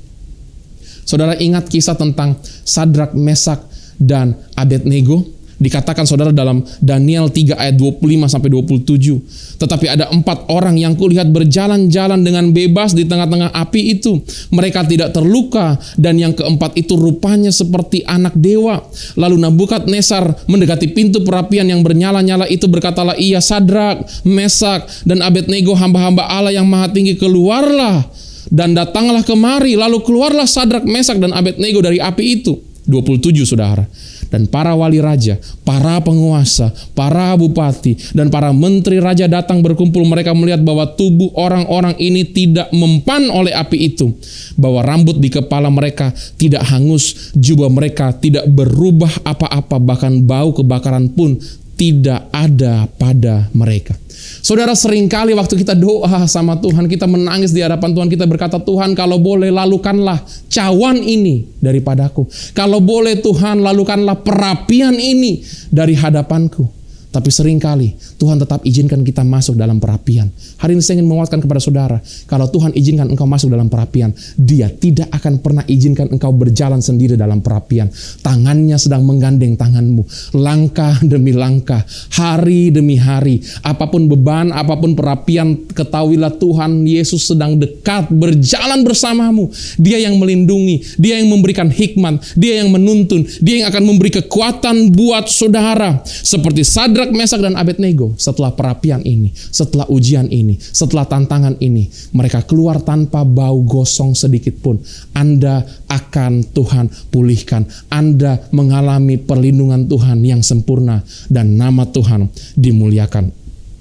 Saudara ingat kisah tentang Sadrak, Mesak, dan Abednego? Dikatakan saudara dalam Daniel 3 ayat 25-27. Tetapi ada 4 orang yang kulihat berjalan-jalan dengan bebas di tengah-tengah api itu. Mereka tidak terluka, dan yang keempat itu rupanya seperti anak dewa. Lalu Nebukadnezar mendekati pintu perapian yang bernyala-nyala itu, berkatalah ia, Sadrak, Mesak, dan Abednego, hamba-hamba Allah yang maha tinggi, keluarlah dan datanglah kemari. Lalu keluarlah Sadrak, Mesak, dan Abednego dari api itu. 27 saudara. dan para wali raja, para penguasa, para bupati, dan para menteri raja datang berkumpul. Mereka melihat bahwa tubuh orang-orang ini tidak mempan oleh api itu, bahwa rambut di kepala mereka tidak hangus, jubah mereka tidak berubah apa-apa, bahkan bau kebakaran pun tidak ada pada mereka. Saudara, seringkali waktu kita doa sama Tuhan, kita menangis di hadapan Tuhan, kita berkata, Tuhan kalau boleh lalukanlah cawan ini daripadaku. Kalau boleh Tuhan lalukanlah perapian ini dari hadapanku. Tapi seringkali Tuhan tetap izinkan kita masuk dalam perapian. Hari ini saya ingin menguatkan kepada saudara, kalau Tuhan izinkan engkau masuk dalam perapian, Dia tidak akan pernah izinkan engkau berjalan sendiri dalam perapian. Tangannya sedang menggandeng tanganmu, langkah demi langkah, hari demi hari. Apapun beban, apapun perapian, ketahuilah Tuhan Yesus sedang dekat berjalan bersamamu. Dia yang melindungi, Dia yang memberikan hikmat, Dia yang menuntun, Dia yang akan memberi kekuatan buat saudara. Seperti Sadrak, Mesak, dan Abednego, setelah perapian ini, setelah ujian ini, setelah tantangan ini, mereka keluar tanpa bau gosong sedikit pun. Anda akan Tuhan pulihkan. Anda mengalami perlindungan Tuhan yang sempurna, dan nama Tuhan dimuliakan.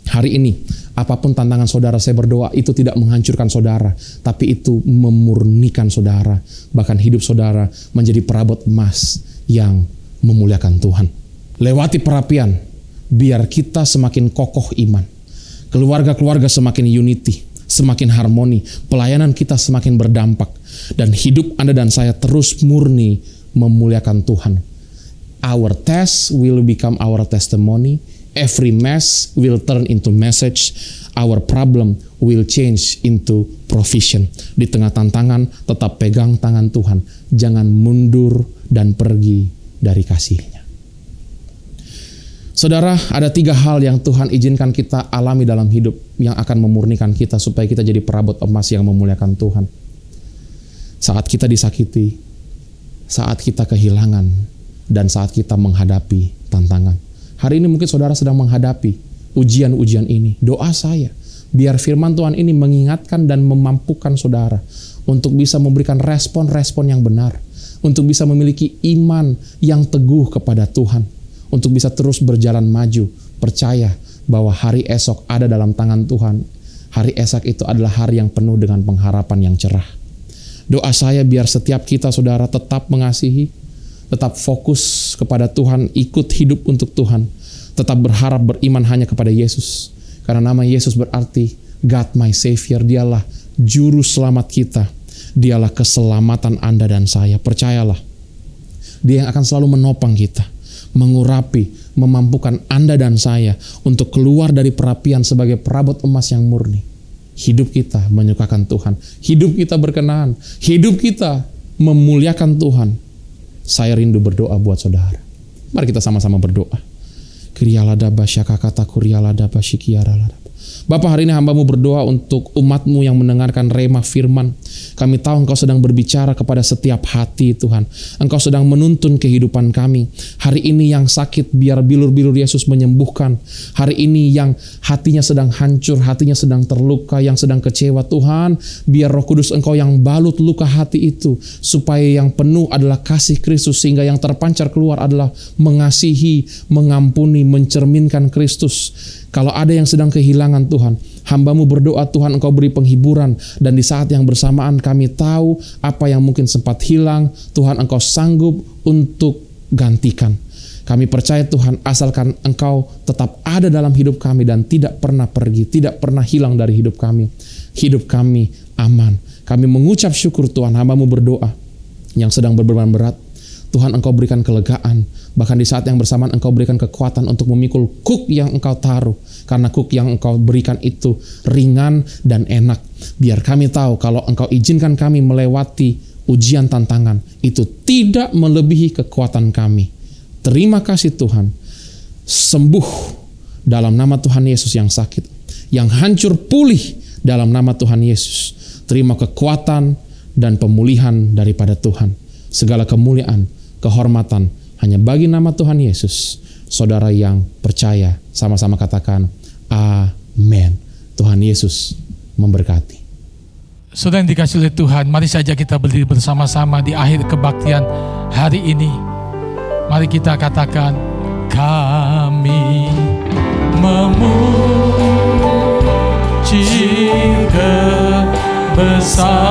Hari ini, apapun tantangan saudara, saya berdoa itu tidak menghancurkan saudara, tapi itu memurnikan saudara. Bahkan hidup saudara menjadi perabot emas yang memuliakan Tuhan. Lewati perapian, biar kita semakin kokoh iman. Keluarga-keluarga semakin unity, semakin harmoni. Pelayanan kita semakin berdampak. Dan hidup Anda dan saya terus murni memuliakan Tuhan. Our test will become our testimony. Every mess will turn into message. Our problem will change into provision. Di tengah tantangan, tetap pegang tangan Tuhan. Jangan mundur dan pergi dari kasih-Nya. Saudara, ada 3 hal yang Tuhan izinkan kita alami dalam hidup yang akan memurnikan kita supaya kita jadi perabot emas yang memuliakan Tuhan. Saat kita disakiti, saat kita kehilangan, dan saat kita menghadapi tantangan. Hari ini mungkin saudara sedang menghadapi ujian-ujian ini. Doa saya, biar firman Tuhan ini mengingatkan dan memampukan saudara untuk bisa memberikan respon-respon yang benar, untuk bisa memiliki iman yang teguh kepada Tuhan, untuk bisa terus berjalan maju, percaya bahwa hari esok ada dalam tangan Tuhan. Hari esok itu adalah hari yang penuh dengan pengharapan yang cerah. Doa saya biar setiap kita saudara tetap mengasihi, tetap fokus kepada Tuhan, ikut hidup untuk Tuhan, tetap berharap beriman hanya kepada Yesus. Karena nama Yesus berarti God my Savior, Dialah juru selamat kita, Dialah keselamatan Anda dan saya. Percayalah, Dia yang akan selalu menopang kita, mengurapi, memampukan Anda dan saya untuk keluar dari perapian sebagai perabot emas yang murni. Hidup kita menyukakan Tuhan, hidup kita berkenan, hidup kita memuliakan Tuhan. Saya rindu berdoa buat saudara. Mari kita sama-sama berdoa. Bapa, hari ini hamba-Mu berdoa untuk umat-Mu yang mendengarkan rema firman. Kami tahu Engkau sedang berbicara kepada setiap hati Tuhan. Engkau sedang menuntun kehidupan kami. Hari ini yang sakit biar bilur-bilur Yesus menyembuhkan. Hari ini yang hatinya sedang hancur, hatinya sedang terluka, yang sedang kecewa Tuhan, biar Roh Kudus Engkau yang balut luka hati itu, supaya yang penuh adalah kasih Kristus, sehingga yang terpancar keluar adalah mengasihi, mengampuni, mencerminkan Kristus. Kalau ada yang sedang kehilangan Tuhan, hamba-Mu berdoa Tuhan Engkau beri penghiburan, dan di saat yang bersamaan kami tahu apa yang mungkin sempat hilang, Tuhan Engkau sanggup untuk gantikan. Kami percaya Tuhan, asalkan Engkau tetap ada dalam hidup kami dan tidak pernah pergi, tidak pernah hilang dari hidup kami aman. Kami mengucap syukur Tuhan, hamba-Mu berdoa yang sedang berbeban berat, Tuhan Engkau berikan kelegaan. Bahkan di saat yang bersamaan Engkau berikan kekuatan untuk memikul kuk yang Engkau taruh. Karena kuk yang Engkau berikan itu ringan dan enak. Biar kami tahu kalau Engkau izinkan kami melewati ujian tantangan, itu tidak melebihi kekuatan kami. Terima kasih Tuhan. Sembuh dalam nama Tuhan Yesus yang sakit. Yang hancur pulih dalam nama Tuhan Yesus. Terima kekuatan dan pemulihan daripada Tuhan. Segala kemuliaan, kehormatan hanya bagi nama Tuhan Yesus. Saudara yang percaya sama-sama katakan amin. Tuhan Yesus memberkati. Saudara yang dikasihi oleh Tuhan, mari saja kita berdiri bersama-sama di akhir kebaktian hari ini. Mari kita katakan, kami memuji kebesaran-Mu.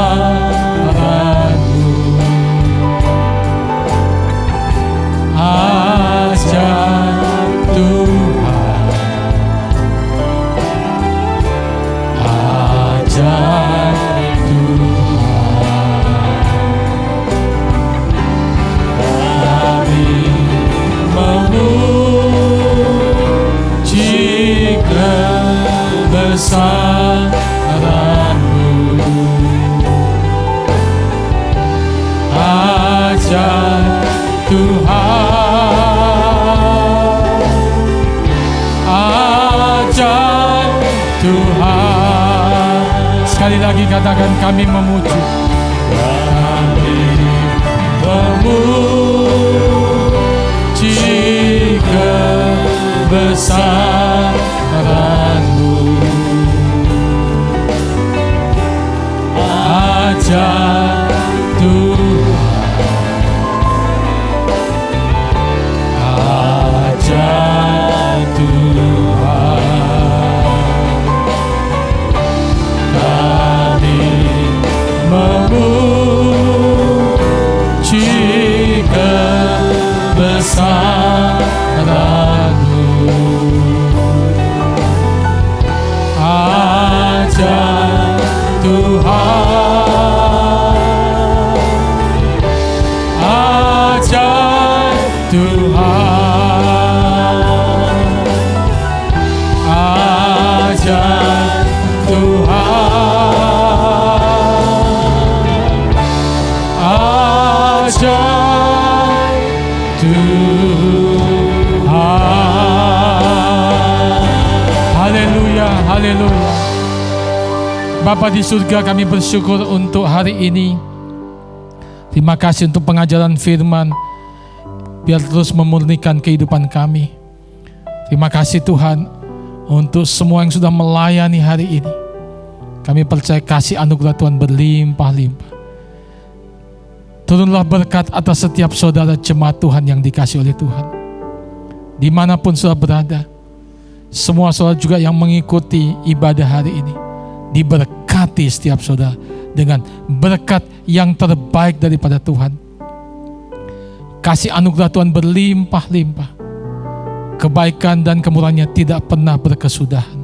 Ajaib Tuhan, ajaib Tuhan. Kami memuji kebesaran-Mu. Ajaib Tuhan, ajaib Tuhan. Sekali lagi katakan, kami memuji. Kami memuji kebesaran-Mu. Ajaib Haleluya. Bapa di surga, kami bersyukur untuk hari ini. Terima kasih untuk pengajaran firman, biar terus memurnikan kehidupan kami. Terima kasih Tuhan untuk semua yang sudah melayani hari ini. Kami percaya kasih anugerah Tuhan berlimpah-limpah. Turunlah berkat atas setiap saudara jemaat Tuhan yang dikasih oleh Tuhan. Dimanapun saudara berada, semua saudara juga yang mengikuti ibadah hari ini, diberkati setiap saudara dengan berkat yang terbaik daripada Tuhan. Kasih anugerah Tuhan berlimpah-limpah. Kebaikan dan kemurahan-Nya tidak pernah berkesudahan.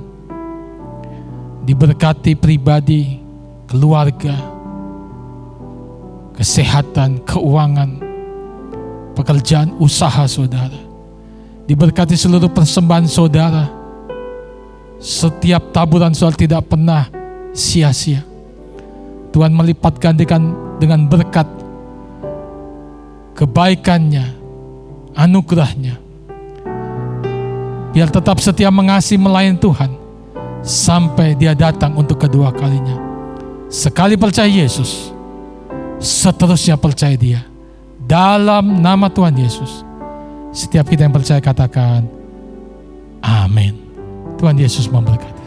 Diberkati pribadi, keluarga, kesehatan, keuangan, pekerjaan, usaha saudara. Diberkati seluruh persembahan saudara. Setiap taburan saudara tidak pernah sia-sia. Tuhan melipat gantikan dengan berkat, kebaikan-Nya, anugerah-Nya. Biar tetap setia mengasihi melayani Tuhan sampai Dia datang untuk kedua kalinya. Sekali percaya Yesus, seterusnya percaya Dia. Dalam nama Tuhan Yesus, setiap kita yang percaya katakan amin. Tuhan Yesus memberkati.